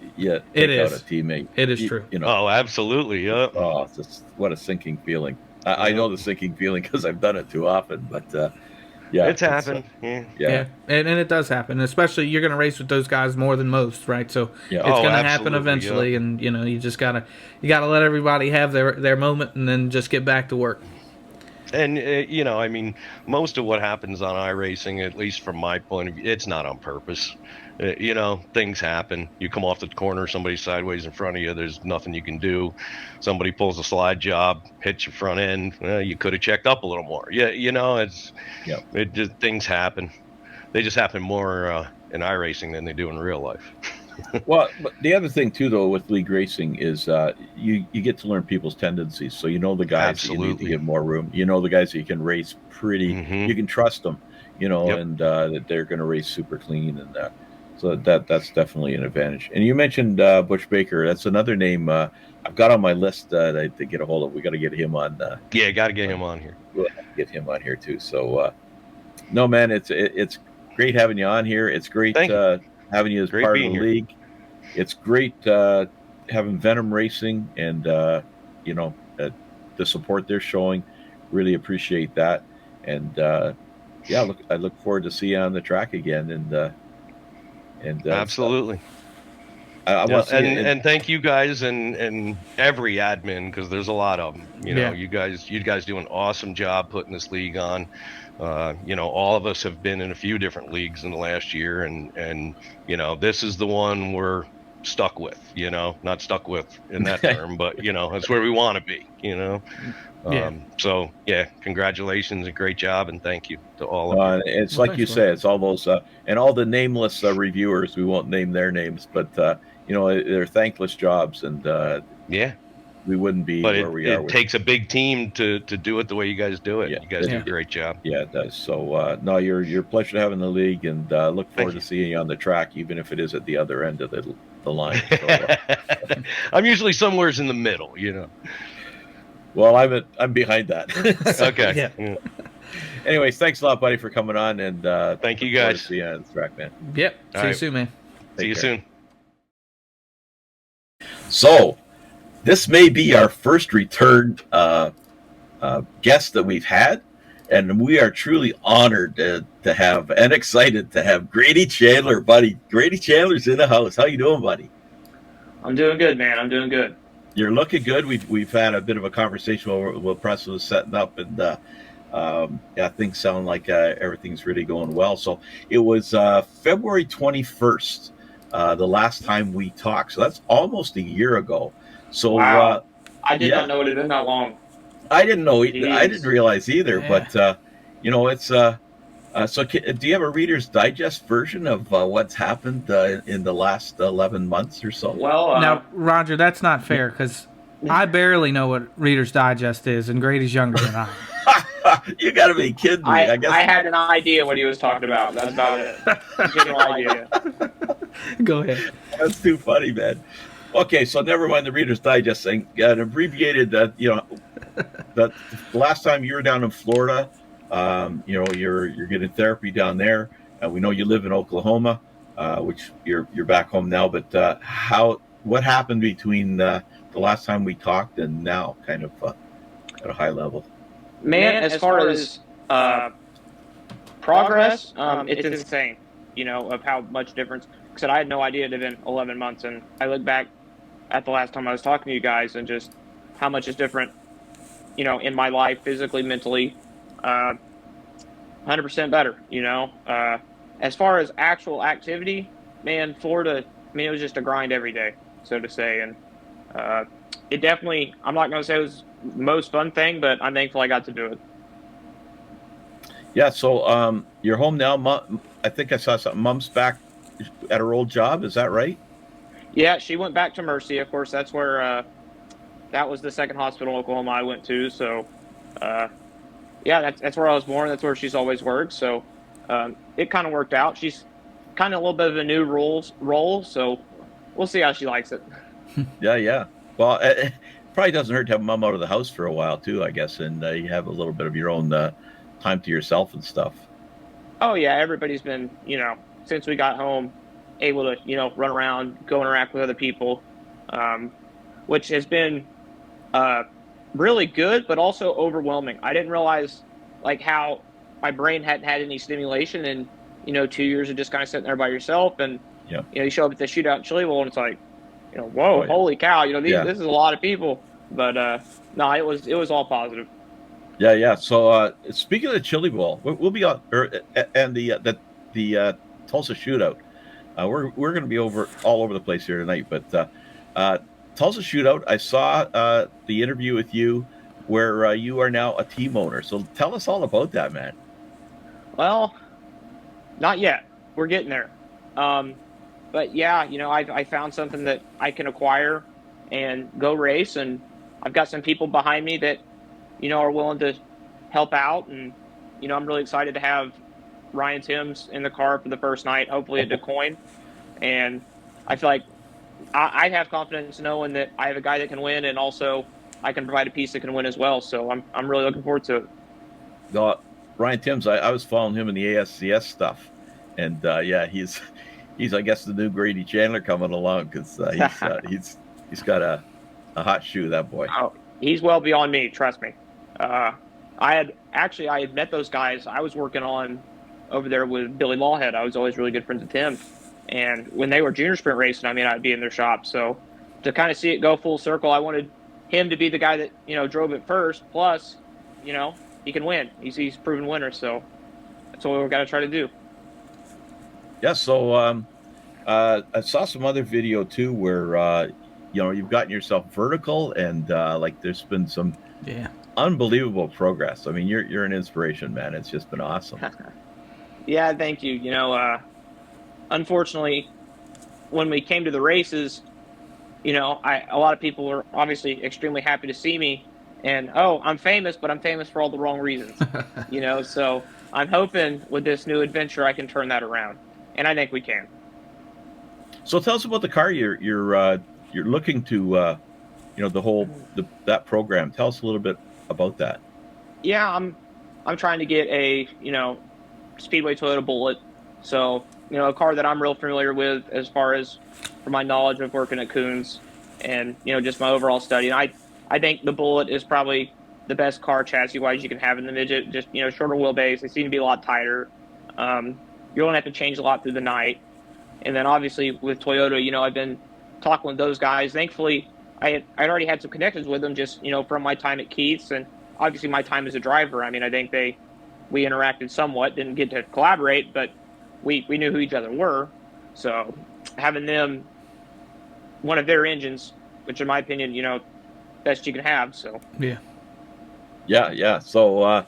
take out a teammate. It is true. Oh, absolutely. Yeah. Oh, it's just, what a sinking feeling. I know the sinking feeling because I've done it too often, but. Yeah, it's happened. Yeah. And it does happen. Especially you're going to race with those guys more than most, right? So it's going to happen eventually, and you just gotta let everybody have their moment, and then just get back to work. And I mean, most of what happens on iRacing, at least from my point of view, it's not on purpose. Things happen. You come off the corner, somebody's sideways in front of you. There's nothing you can do. Somebody pulls a slide job, hits your front end. You could have checked up a little more. Yeah, it just, things happen. They just happen more in iRacing than they do in real life. Well, but the other thing too, though, with league racing is you get to learn people's tendencies. So the guys that you need to give more room. The guys that you can race pretty. You can trust them. And that they're going to race super clean and that. So that's definitely an advantage. And you mentioned Butch Baker. That's another name I've got on my list to get a hold of. We got to get him on. Got to get him on here. We'll get him on here too. So, no, man, it's great having you on here. It's great having you as part of the league. It's great having Venom Racing and the support they're showing. Really appreciate that. And I look forward to see you on the track again. And absolutely. And thank you guys and every admin, because there's a lot of them. You guys do an awesome job putting this league on. All of us have been in a few different leagues in the last year, and this is the one we're stuck with. Not stuck with in that term, but that's where we want to be. So congratulations and great job, and thank you to all of you. It's like you say, it's all those and all the nameless reviewers. We won't name their names, but they're thankless jobs, and we wouldn't be where we are. It takes a big team to do it the way you guys do it. You guys do a great job. Yeah, it does. So you're a pleasure to have in the league, and look forward to seeing you on the track, even if it is at the other end of the line. So, I'm usually somewhere in the middle, Well, I'm behind that. Okay. Yeah. Anyways, thanks a lot, buddy, for coming on, and thank you guys. See you on the track, man. Yep. See you soon, man. See you soon. So, this may be our first return guest that we've had, and we are truly honored to have and excited to have Grady Chandler, buddy. Grady Chandler's in the house. How you doing, buddy? I'm doing good, man. I'm doing good. You're looking good. We've had a bit of a conversation while Preston was setting up, and things sound like everything's really going well. So it was February 21st, the last time we talked. So that's almost a year ago. So wow. I did not know it had been that long. I didn't know. I didn't realize either. Yeah. But it's. So, do you have a Reader's Digest version of what's happened in the last 11 months or so? Well, now, Roger, that's not fair, because I barely know what Reader's Digest is, and Grady's younger than I. You got to be kidding me! I guess I had an idea what he was talking about. That's about it. General idea. Go ahead. That's too funny, man. Okay, so never mind the Reader's Digest thing. An abbreviated, the last time you were down in Florida. You're getting therapy down there. We know you live in Oklahoma, which you're back home now. But what happened between the last time we talked and now, kind of at a high level? Man, as far as progress, it's insane, of how much difference. Because I had no idea it had been 11 months, and I look back at the last time I was talking to you guys and just how much is different, in my life, physically, mentally, 100% better, As far as actual activity, man, Florida, it was just a grind every day, so to say. And it definitely, I'm not going to say it was the most fun thing, but I'm thankful I got to do it. Yeah. So you're home now. I think I saw something. Mom's back at her old job. Is that right? Yeah, she went back to Mercy. Of course, that's where that was the second hospital in Oklahoma I went to. So, yeah, that's where I was born. That's where she's always worked. So it kind of worked out. She's kind of a little bit of a new role. So we'll see how she likes it. Yeah. Well, it probably doesn't hurt to have mom out of the house for a while too, I guess, and you have a little bit of your own time to yourself and stuff. Oh yeah, everybody's been, since we got home, able to, run around, go interact with other people, which has been really good, but also overwhelming. I didn't realize how my brain hadn't had any stimulation in 2 years of just kind of sitting there by yourself, and you show up at the shootout in Chillyville, and it's like, whoa, holy cow, this is a lot of people. But no, it was all positive. Yeah. So speaking of the Chili Bowl, we'll be on, and the Tulsa Shootout. We're going to be all over the place here tonight. But Tulsa Shootout, I saw the interview with you where you are now a team owner. So tell us all about that, man. Well, not yet. We're getting there. But yeah, I found something that I can acquire and go race, and I've got some people behind me that are willing to help out, and I'm really excited to have Ryan Timms in the car for the first night, hopefully at DeCoin. And I feel like I have confidence knowing that I have a guy that can win, and also I can provide a piece that can win as well. So I'm really looking forward to it. Ryan Timms, I was following him in the ASCS stuff, and he's I guess the new Grady Chandler coming along, because he's got a hot shoe, that boy. Oh, he's well beyond me, trust me. I had met those guys. I was working on over there with Billy Lawhead. I was always really good friends with him. And when they were junior sprint racing, I'd be in their shop. So to kind of see it go full circle, I wanted him to be the guy that, drove it first. Plus, he can win. He's proven winner. So that's what we're going to try to do. Yeah. So I saw some other video too where, you've gotten yourself vertical, and there's been some unbelievable progress. I mean, you're an inspiration, man. It's just been awesome. Yeah, thank you. Unfortunately, when we came to the races, a lot of people were obviously extremely happy to see me, and I'm famous, but I'm famous for all the wrong reasons. So I'm hoping with this new adventure I can turn that around, and I think we can. So tell us about the car you're looking to, that program. Tell us a little bit about that. Yeah, I'm trying to get a Speedway Toyota Bullet, so a car that I'm real familiar with as far as for my knowledge of working at Coons, and just my overall study. And I think the Bullet is probably the best car chassis wise you can have in the midget. Just shorter wheelbase. They seem to be a lot tighter. You don't have to change a lot through the night. And then obviously with Toyota, I've been talking with those guys. Thankfully, I'd already had some connections with them, just from my time at Keith's, and obviously my time as a driver. I think we interacted somewhat, didn't get to collaborate, but we knew who each other were. So having them, one of their engines, which in my opinion, best you can have. So yeah. So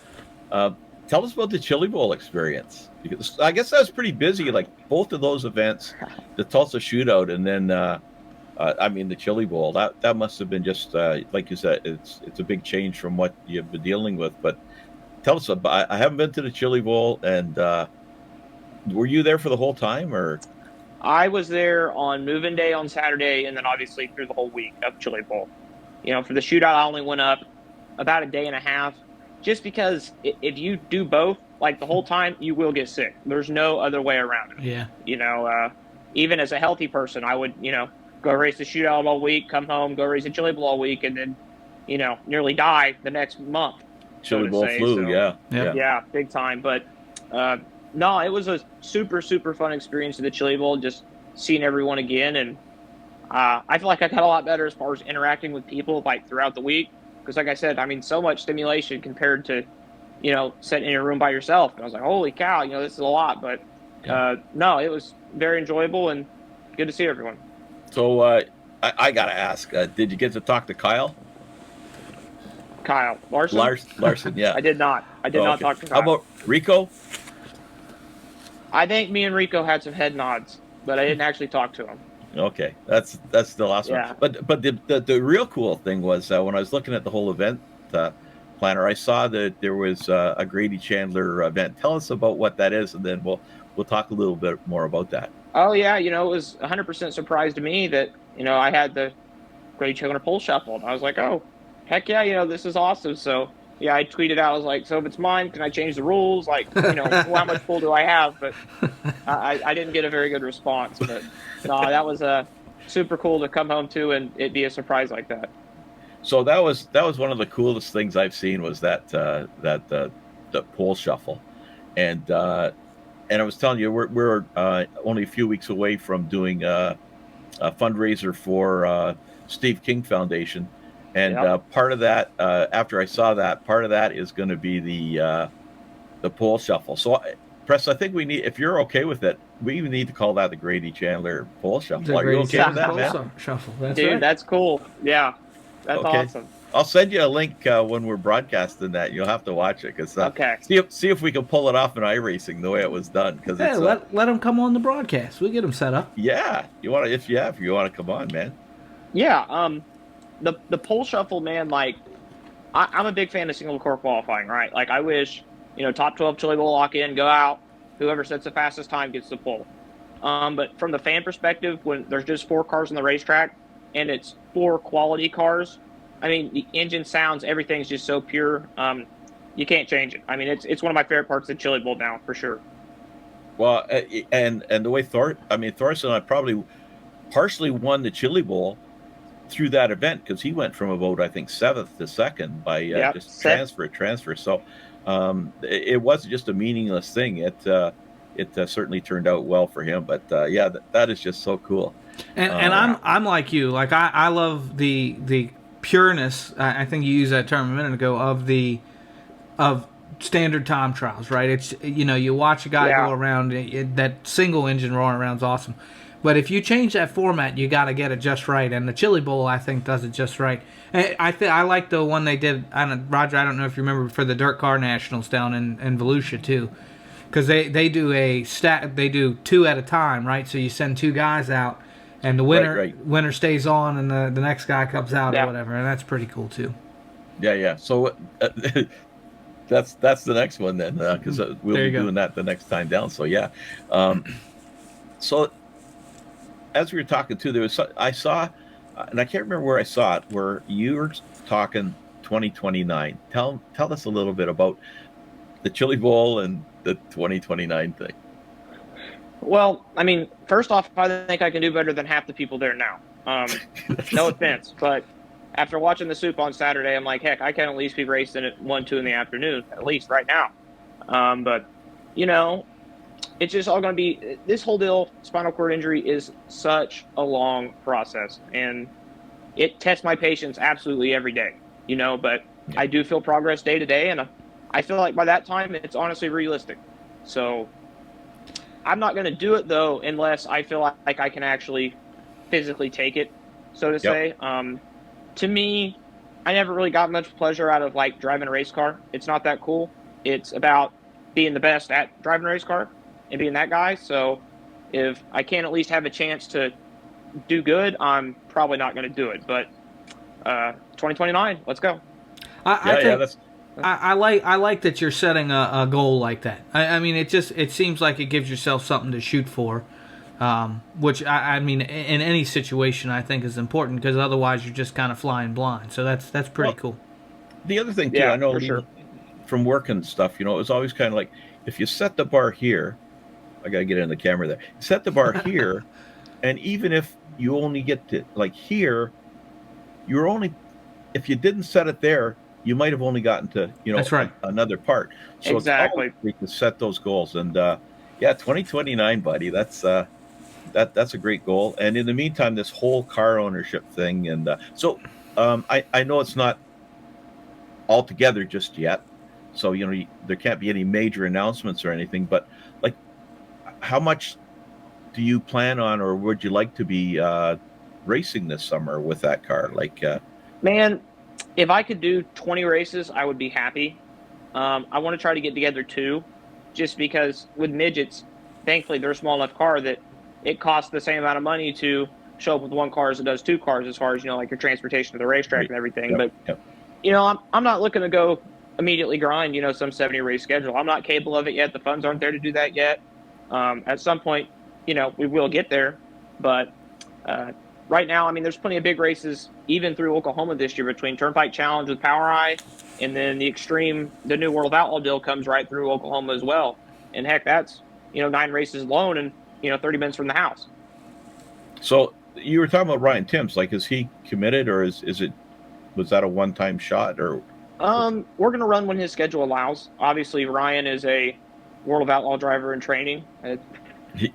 tell us about the Chili Bowl experience, because I guess that was pretty busy. Like both of those events, the Tulsa Shootout, and then the Chili Bowl. That must have been just like you said. It's a big change from what you've been dealing with. But tell us about. I haven't been to the Chili Bowl, and were you there for the whole time, or? I was there on moving day on Saturday, and then obviously through the whole week of Chili Bowl. For the shootout, I only went up about a day and a half, just because if you do both, the whole time, you will get sick. There's no other way around it. Yeah. Even as a healthy person, I would, go race the shootout all week, come home, go race the Chili Bowl all week, and then, nearly die the next month. Chili to Bowl say. flu, So, yeah. yeah, big time. But no, it was a super, super fun experience at the Chili Bowl, just seeing everyone again. And I feel like I got a lot better as far as interacting with people like throughout the week. Because like I said, I mean, so much stimulation compared to, sitting in your room by yourself. And I was like, holy cow, this is a lot. But no, it was very enjoyable and good to see everyone. So I got to ask, did you get to talk to Kyle? Kyle Larson? Larson, yeah. I did not. I did not talk to Kyle. How about Rico? I think me and Rico had some head nods, but I didn't actually talk to him. Okay, that's the last Yeah. one. But the real cool thing was when I was looking at the whole event planner, I saw that there was a Grady Chandler event. Tell us about what that is, and then we'll talk a little bit more about that. Oh yeah, it was 100% surprise to me that I had the Grady Chandler pole shuffle. And I was like, oh, heck yeah, this is awesome. So yeah, I tweeted out, I was like, so if it's mine, can I change the rules? Like, how much pull do I have? But I didn't get a very good response. But no, that was super cool to come home to and it be a surprise like that. So that was one of the coolest things I've seen was that the pole shuffle, and I was telling you we're only a few weeks away from doing a fundraiser for Steve King Foundation. And part of that, after I saw that, part of that is going to be the pole shuffle. So, Press, I think we need, if you're okay with it, we need to call that the Grady Chandler pole shuffle. Are you okay with that, man? Shuffle. That's Dude, right. That's cool. Yeah, that's awesome. I'll send you a link when we're broadcasting that. You'll have to watch it because okay. See if we can pull it off in iRacing the way it was done. Because let them come on the broadcast. We'll get them set up. Yeah, if you want to come on, man. Yeah. The pole shuffle, man, like, I'm a big fan of single core qualifying, right? Like, I wish, top 12 Chili Bowl lock in, go out, whoever sets the fastest time gets the pole. But from the fan perspective, when there's just 4 cars on the racetrack and it's 4 quality cars, I mean, the engine sounds, everything's just so pure. You can't change it. I mean, it's one of my favorite parts of the Chili Bowl now, for sure. Well, and the way Thorson, I probably partially won the Chili Bowl through that event because he went from about, I think, 7th to 2nd by just transfer. So it wasn't just a meaningless thing. It certainly turned out well for him. But that is just so cool. And I'm like you. Like I love the pureness. I think you used that term a minute ago of standard time trials, right? It's you watch a guy go around. That single engine roaring around is awesome. But if you change that format, you got to get it just right. And the Chili Bowl, I think, does it just right. And I like the one they did. Roger, I don't know if you remember for the Dirt Car Nationals down in Volusia too, because they do a stat. They do 2 at a time, right? So you send 2 guys out, and the winner stays on, and the next guy comes out or whatever. And that's pretty cool too. Yeah. So that's the next one then, because we'll be doing that the next time down. So yeah. So. As we were talking too, I saw, and I can't remember where I saw it, where you were talking 2029. Tell us a little bit about the Chili Bowl and the 2029 thing. Well, I mean, first off, I think I can do better than half the people there now. No offense, but after watching the Soup on Saturday, I'm like, heck, I can at least be racing at 1, 2 in the afternoon, at least right now. But it's just all going to be, this whole deal, spinal cord injury is such a long process, and it tests my patience absolutely every day, but I do feel progress day to day, and I feel like by that time, it's honestly realistic. So I'm not going to do it, though, unless I feel like I can actually physically take it, so to say. To me, I never really got much pleasure out of, like, driving a race car. It's not that cool. It's about being the best at driving a race car and being that guy. So if I can't at least have a chance to do good, I'm probably not going to do it. But 2029, let's go. I like that you're setting a goal like that. I mean, it seems like it gives yourself something to shoot for, which I mean, in any situation, I think is important because otherwise you're just kind of flying blind. So that's pretty cool. The other thing too, I know for sure. From work and stuff, it was always kind of like if you set the bar here. I got to get in the camera there. Set the bar here, and even if you only get to like here, if you didn't set it there, you might have only gotten to, That's right. another part. So Exactly. it's always great to set those goals. And 2029, buddy, that's that's a great goal. And in the meantime, this whole car ownership thing, and I know it's not all together just yet. So there can't be any major announcements or anything. But like, how much do you plan on, or would you like to be racing this summer with that car? Like, Man, if I could do 20 races, I would be happy. I want to try to get together 2, just because with midgets, thankfully they're a small enough car that it costs the same amount of money to show up with 1 car as it does 2 cars, as far as like your transportation to the racetrack and everything. Yep, But yep. I'm not looking to go immediately grind some 70 race schedule. I'm not capable of it yet. The funds aren't there to do that yet. At some point, we will get there, but right now, I mean, there's plenty of big races even through Oklahoma this year, between Turnpike Challenge with Power Eye, and then the new World Outlaw deal comes right through Oklahoma as well. And heck, that's 9 races alone, and 30 minutes from the house. So you were talking about Ryan Timms. Like, is he committed, or was that a one-time shot, or? We're gonna run when his schedule allows. Obviously, Ryan is a World of Outlaw driver in training. It's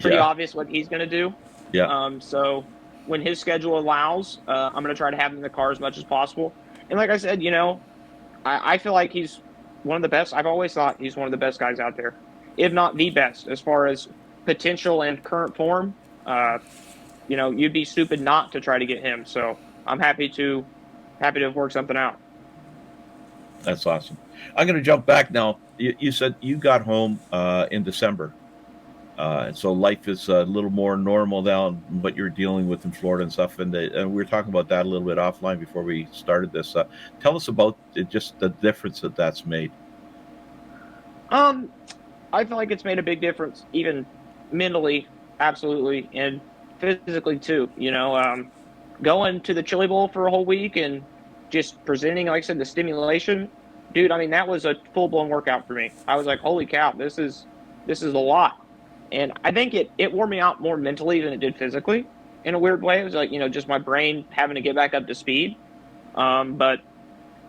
pretty obvious what he's gonna do. Yeah. So when his schedule allows, I'm going to try to have him in the car as much as possible. And like I said, I feel like he's one of the best. I've always thought he's one of the best guys out there, if not the best, as far as potential and current form. You'd be stupid not to try to get him. So I'm happy to have worked something out. That's awesome. I'm going to jump back now. You said you got home in December. And so life is a little more normal now, what you're dealing with in Florida and stuff. And we were talking about that a little bit offline before we started this. Tell us about just the difference that's made. I feel like it's made a big difference, even mentally, absolutely, and physically too. Going to the Chili Bowl for a whole week and just presenting, like I said, the stimulation, dude. I mean, that was a full-blown workout for me. I was like, holy cow, this is a lot. And I think it wore me out more mentally than it did physically, in a weird way. It was like, just my brain having to get back up to speed. But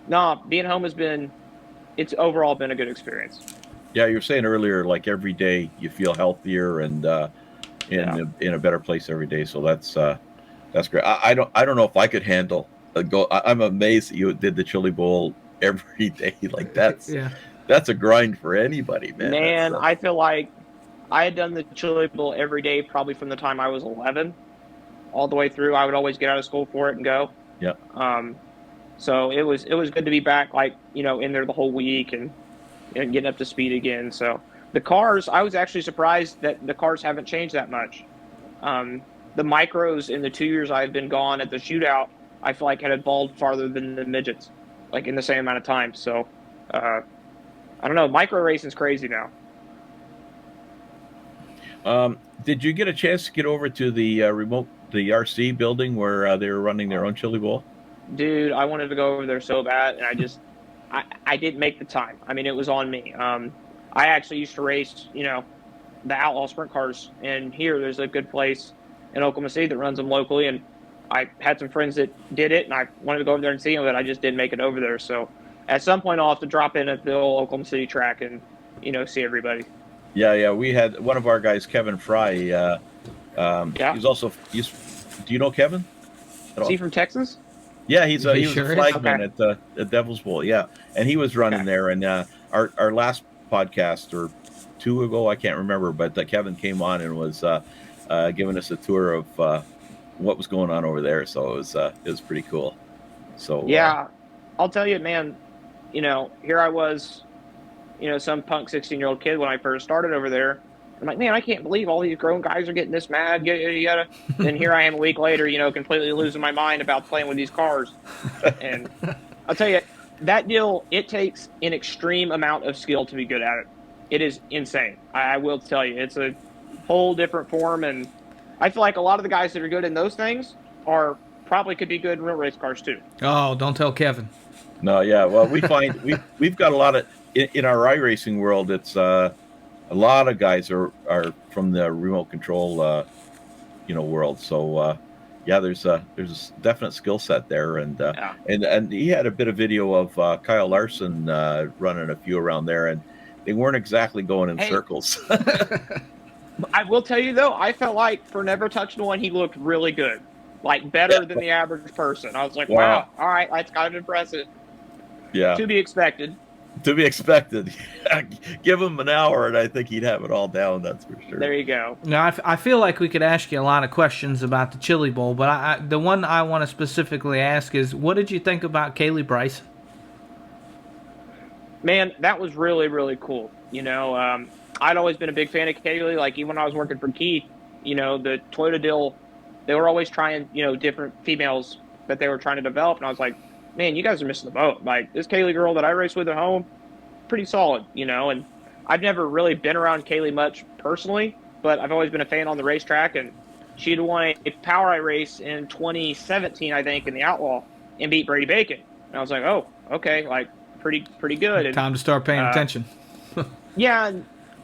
no, being home it's overall been a good experience. Yeah, you were saying earlier, like every day you feel healthier and in a better place every day. So that's great. I don't know if I could handle a go. I'm amazed that you did the Chili Bowl every day. Like that's a grind for anybody, man. Man, I feel like I had done the Chili Bowl every day probably from the time I was 11 all the way through. I would always get out of school for it and go. Yeah. So it was good to be back, in there the whole week and getting up to speed again. So the cars, I was actually surprised that the cars haven't changed that much. The micros in the 2 years I've been gone at the shootout, I feel like had evolved farther than the midgets, like in the same amount of time. So I don't know. Micro racing's crazy now. Did you get a chance to get over to the the RC building where they were running their own Chili Bowl? Dude, I wanted to go over there so bad, and I didn't make the time. I mean, it was on me. I actually used to race, the Outlaw sprint cars, and there's a good place in Oklahoma City that runs them locally, and I had some friends that did it, and I wanted to go over there and see them, but I just didn't make it over there. So at some point, I'll have to drop in at the old Oklahoma City track and, see everybody. Yeah. We had one of our guys, Kevin Fry. He's also. Do you know Kevin? Is he from Texas? Yeah, he was sure a flagman at the Devil's Bowl. Yeah, and he was running there. And our last podcast or 2 ago, I can't remember, but Kevin came on and was giving us a tour of what was going on over there. So it was pretty cool. So yeah, I'll tell you, man. Here I was. Some punk 16-year-old kid when I first started over there. I'm like, man, I can't believe all these grown guys are getting this mad. Yada. Then here I am a week later, completely losing my mind about playing with these cars. And I'll tell you, that deal, it takes an extreme amount of skill to be good at it. It is insane. I will tell you, it's a whole different form. And I feel like a lot of the guys that are good in those things probably could be good in real race cars too. Oh, don't tell Kevin. No, yeah. Well, we find we've got a lot of in our iRacing world. It's a lot of guys are from the remote control, world. So yeah, there's a definite skill set there, and Yeah. and he had a bit of video of Kyle Larson running a few around there, and they weren't exactly going in Hey. circles. I will tell you though, I felt like for never touching one, he looked really good, like better than the average person. I was like, wow, all right, that's kind of impressive. Yeah, To be expected. to be expected. Give him an hour, and I think he'd have it all down. That's for sure. There you go. Now, I feel like we could ask you a lot of questions about the Chili Bowl, but the one I want to specifically ask is, what did you think about Kaylee Bryson? Man, that was really, really cool. You know, I'd always been a big fan of Kaylee. Like, even when I was working for Keith, you know, the Toyota deal, they were always trying, you know, different females that they were trying to develop. And I was like, man, you guys are missing the boat. Like, this Kaylee girl that I race with at home, pretty solid, you know. And I've never really been around Kaylee much personally, but I've always been a fan on the racetrack. And she'd won a Power I race in 2017, I think, in the Outlaw and beat Brady Bacon. And I was like, oh, okay, like, pretty good. And, Time to start paying attention. yeah,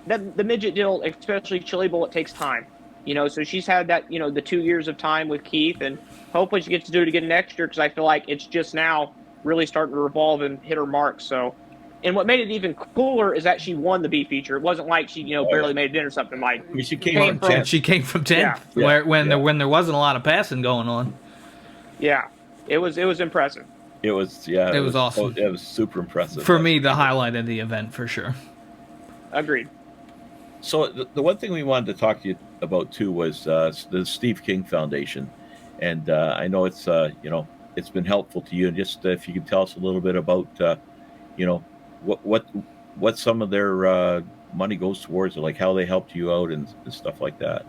the midget deal, especially Chili Bowl, it takes time. You know, so she's had that, you know, the 2 years of time with Keith, and hopefully she gets to do it again next year, because I feel like it's just now really starting to revolve and hit her mark. So, and what made it even cooler is that she won the B feature. It wasn't like she, you know, barely made it in or something. Like, I mean, she came from 10th. She came from 10th, Yeah. when there wasn't a lot of passing going on. Yeah, it was impressive. It was awesome. It was super impressive. For me, the highlight of the event, for sure. Agreed. So the one thing we wanted to talk to you about too was the Steve King Foundation, and I know it's you know, it's been helpful to you. And just if you could tell us a little bit about you know, what some of their money goes towards, like how they helped you out and stuff like that.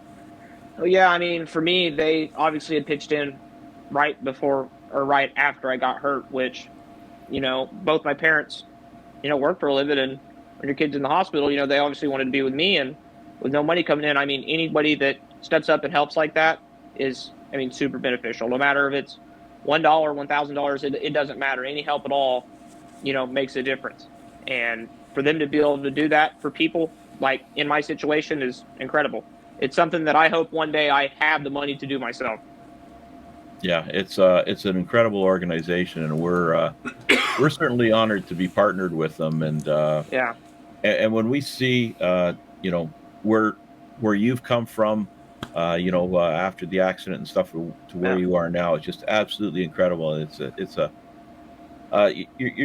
Well, yeah, I mean, for me, they obviously had pitched in right before or right after I got hurt, which, you know, both my parents, you know, work for a living, and when your kid's in the hospital, you know, they obviously wanted to be with me, and with no money coming in, I mean, anybody that steps up and helps like that is, I mean, super beneficial. No matter if it's $1, $1,000, it doesn't matter. Any help at all, you know, makes a difference. And for them to be able to do that for people like in my situation is incredible. It's something that I hope one day I have the money to do myself. Yeah, it's an incredible organization, and we're certainly honored to be partnered with them. And yeah, and when we see you know, where you've come from, you know, after the accident and stuff, to where you are now, it's just absolutely incredible. You're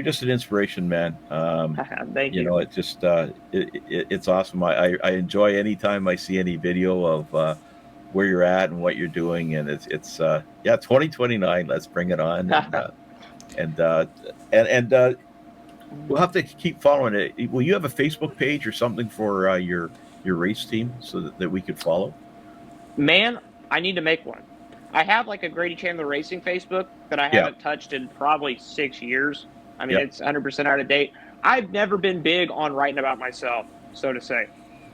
just an inspiration, man. Thank you. You know, it's just it's awesome. I enjoy any time I see any video of where you're at and what you're doing, and it's 2029. Let's bring it on, and we'll have to keep following it. Will you have a Facebook page or something for your race team so that we could follow? Man, I need to make one. I have like a Grady Chandler Racing Facebook that I haven't touched in probably 6 years. I mean, it's 100% out of date. I've never been big on writing about myself, so to say.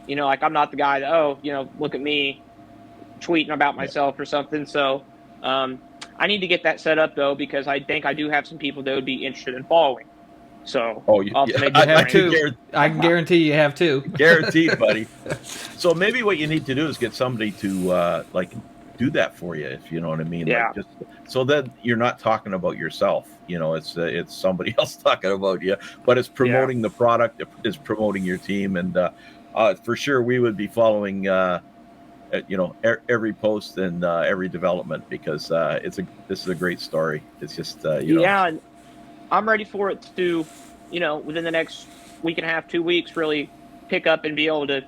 You know, like, I'm not the guy that, oh, you know, look at me tweeting about myself or something. So I need to get that set up, though, because I think I do have some people that would be interested in following. So I can guarantee you have two. Guaranteed, buddy. So maybe what you need to do is get somebody to like do that for you, if you know what I mean. Yeah. Like, just so that you're not talking about yourself. You know, it's somebody else talking about you, but it's promoting the product, it's promoting your team, and for sure we would be following you know, every post and every development, because this is a great story. It's just you know. And I'm ready for it to, you know, within the next week and a half, 2 weeks, really pick up and be able to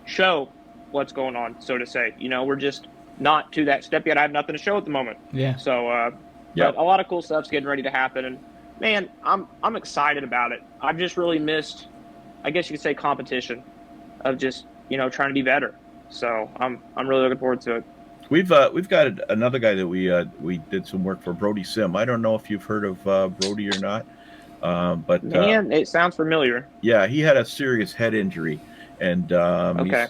show what's going on, so to say. You know, we're just not to that step yet. I have nothing to show at the moment. Yeah. So, but a lot of cool stuff's getting ready to happen, and man, I'm excited about it. I've just really missed, I guess you could say, competition of just, you know, trying to be better. So I'm really looking forward to it. We've got another guy that we did some work for, Brody Sim. I don't know if you've heard of Brody or not, but man, it sounds familiar. Yeah, he had a serious head injury, and okay.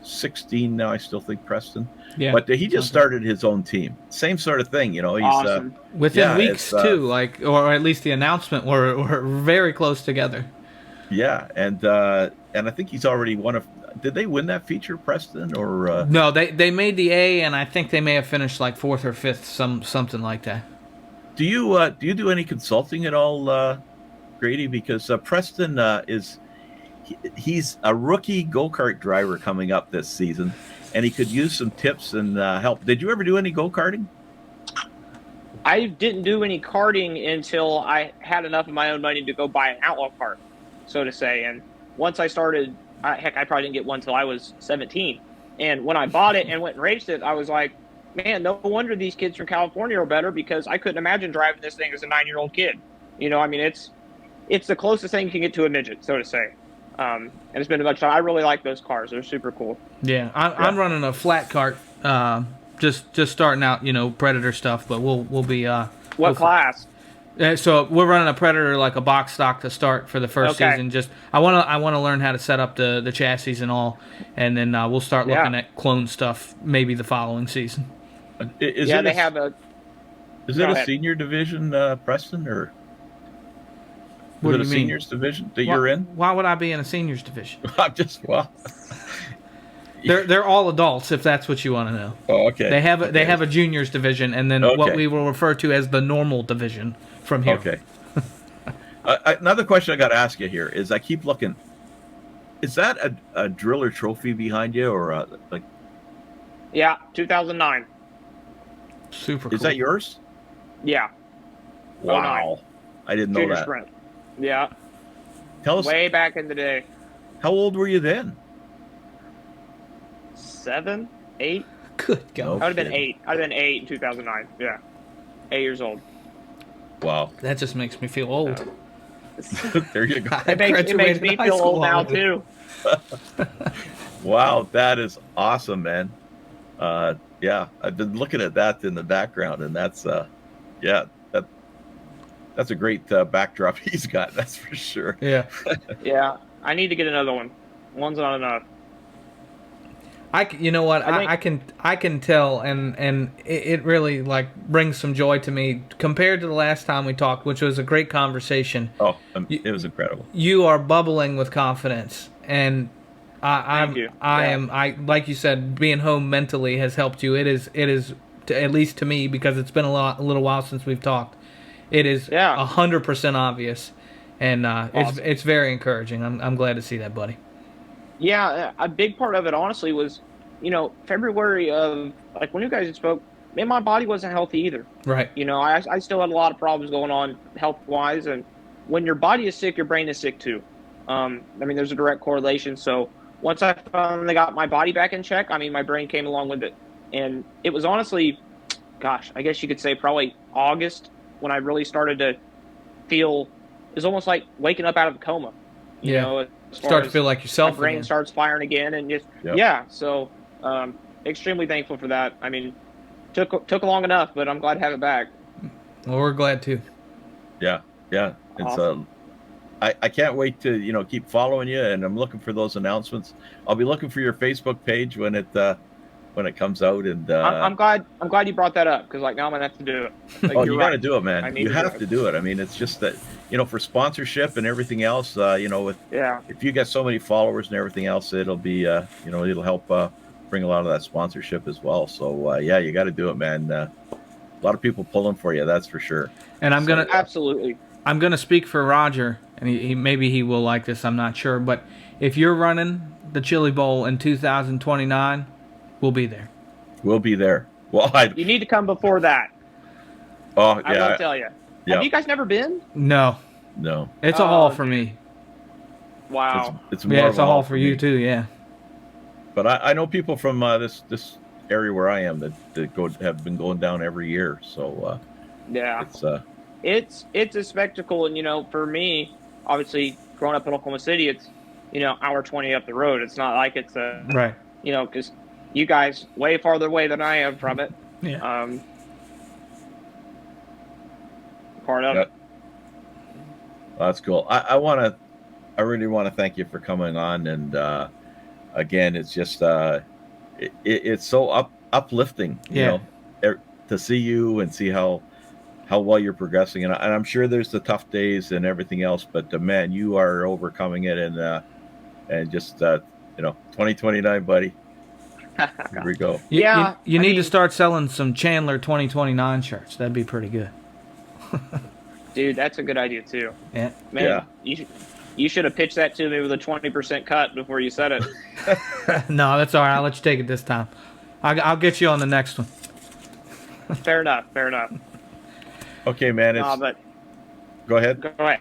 He's 16 now. I still think, Preston. Yeah, but he just started his own team. Same sort of thing, you know. He's awesome. Within weeks too, like, or at least the announcement were very close together. Yeah, and I think he's already one of, did they win that feature, Preston, or? No, they made the A, and I think they may have finished like 4th or 5th, something like that. Do you do any consulting at all, Grady? Because Preston he's a rookie go-kart driver coming up this season, and he could use some tips and help. Did you ever do any go-karting? I didn't do any karting until I had enough of my own money to go buy an outlaw kart, so to say. And once I started, heck, I probably didn't get one until I was 17. And when I bought it and went and raced it, I was like, man, no wonder these kids from California are better, because I couldn't imagine driving this thing as a 9-year-old kid. You know, I mean, it's the closest thing you can get to a midget, so to say. And it's been a bunch of time. I really like those cars. They're super cool. Yeah, I'm running a flat cart, just starting out, you know, Predator stuff, but we'll be What class? So we're running a Predator, like a box stock to start for the first season. Just I want to learn how to set up the chassis and all, and then we'll start looking at clone stuff maybe the following season. Is it a senior division, Preston, or is it a seniors division that you're in? Why would I be in a seniors division? I'm just They're all adults, if that's what you want to know. Oh, okay. They have a juniors division, and then what we will refer to as the normal division from here. Okay. Another question I got to ask you here is, I keep looking. Is that a driller trophy behind you, or like? Yeah, 2009. Super cool. Is that yours? Yeah. Wow. I didn't know Junior that. Sprint. Yeah. Tell us. Way back in the day. How old were you then? 7, 8. Good God. I would have been 8. I'd have been 8 in 2009. Yeah. 8 years old. Wow. That just makes me feel old. There you go. It makes me feel old now, too. Wow, that is awesome, man. Yeah, I've been looking at that in the background, and that's that's a great backdrop he's got. That's for sure. Yeah. Yeah. I need to get another one. One's not enough. You know what? I can tell, and it really like brings some joy to me compared to the last time we talked, which was a great conversation. Oh, it was incredible. You are bubbling with confidence, and I like you said, being home mentally has helped you. It is at least to me, because it's been a little while since we've talked. It is 100% obvious, and awesome. It's very encouraging. I'm glad to see that, buddy. Yeah, a big part of it, honestly, was, you know, February of, like, when you guys spoke, man, my body wasn't healthy either. Right. You know, I still had a lot of problems going on health-wise, and when your body is sick, your brain is sick too. I mean, there's a direct correlation. So once I finally got my body back in check, I mean, my brain came along with it. And it was honestly, gosh, I guess you could say probably August when I really started to feel, it was almost like waking up out of a coma. You know, start to feel like yourself. My brain starts firing again, and just So, extremely thankful for that. I mean, took long enough, but I'm glad to have it back. Well, we're glad too. Yeah. It's awesome. I can't wait to keep following you, and I'm looking for those announcements. I'll be looking for your Facebook page when it comes out, and I'm glad you brought that up, because like now I'm gonna have to do it. Like, you got to do it, man. You have to do it. I mean, it's just that for sponsorship and everything else. If you get so many followers and everything else, it'll be it'll help bring a lot of that sponsorship as well. So you got to do it, man. A lot of people pulling for you, that's for sure. And I'm gonna speak for Roger, and he maybe he will like this. I'm not sure, but if you're running the Chili Bowl in 2029. We'll be there. We'll be there. Well, you need to come before that. Oh, yeah. I will tell you. Have you guys never been? No. It's a haul for me. Wow. It's a haul for you too. Yeah. But I know people from this area where I am that have been going down every year. So it's a spectacle, and for me, obviously growing up in Oklahoma City, it's hour 20 up the road. It's not like it's a right. Because you guys way farther away than I am from it. Yeah. Part of it. Well, that's cool. I really want to thank you for coming on, and again, it's just it's so uplifting, to see you and see how well you're progressing, and I'm sure there's the tough days and everything else, but man, you are overcoming it, and just 2029, buddy. Here we go. You I need mean, to start selling some Chandler 2029 shirts. That'd be pretty good. dude, that's a good idea too. Yeah. Man, you should have pitched that to me with a 20% cut before you said it. No, that's all right. I'll let you take it this time. I'll get you on the next one. Fair enough. Okay, man. But Go ahead. go ahead.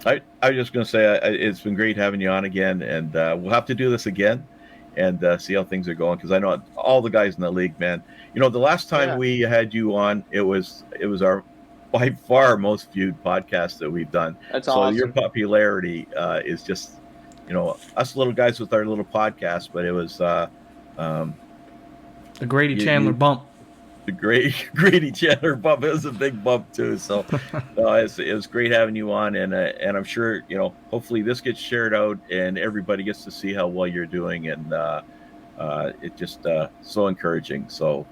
I was just going to say it's been great having you on again, and we'll have to do this again and see how things are going, because I know all the guys in the league, man. The last time we had you on, it was our by far most viewed podcast that we've done. That's so awesome. Your popularity is just, us little guys with our little podcast, but it was The Grady Chandler bump. the Grady Chandler bump. It was a big bump too. So it was great having you on, and I'm sure hopefully this gets shared out and everybody gets to see how well you're doing, and it just so encouraging. So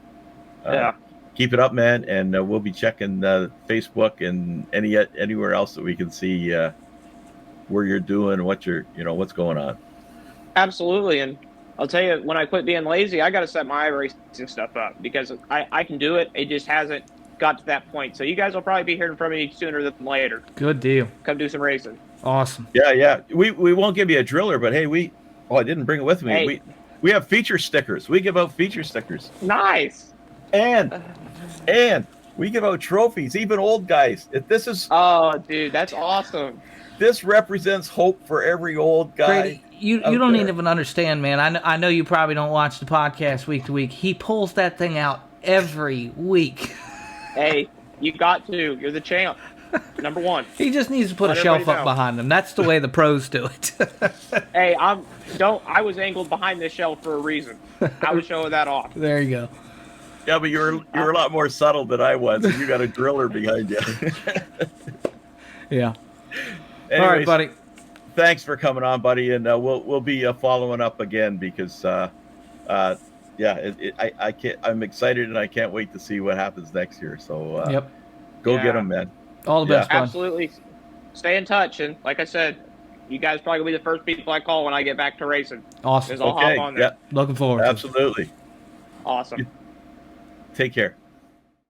keep it up, man, and we'll be checking Facebook and anywhere else that we can see where you're doing, what's going on. Absolutely, and I'll tell you, when I quit being lazy, I got to set my racing stuff up, because I can do it. It just hasn't got to that point. So you guys will probably be hearing from me sooner than later. Good deal. Come do some racing. Awesome. Yeah. We won't give you a driller, but hey, I didn't bring it with me. Hey. We have feature stickers. We give out feature stickers. Nice. And we give out trophies, even old guys. Oh, dude, that's awesome. This represents hope for every old guy. Grady, you don't even understand, man. I know you probably don't watch the podcast week to week. He pulls that thing out every week. Hey, you got to. You're the champ. Number one. He just needs to put Let a shelf everybody up know. behind him. That's the way the pros do it. Hey, I was angled behind this shelf for a reason. I was showing that off. There you go. Yeah, but you were a lot more subtle than I was, and you got a driller behind you. Yeah. Anyways, All right, buddy. Thanks for coming on, buddy, and we'll be following up again, because I'm excited and I can't wait to see what happens next year. So Yep. Go get them, man. All the best, bud. Absolutely. Stay in touch, and like I said, you guys probably gonna be the first people I call when I get back to racing. Awesome. I'll hop on there. Yeah, Looking forward to it. absolutely. Awesome. Take care.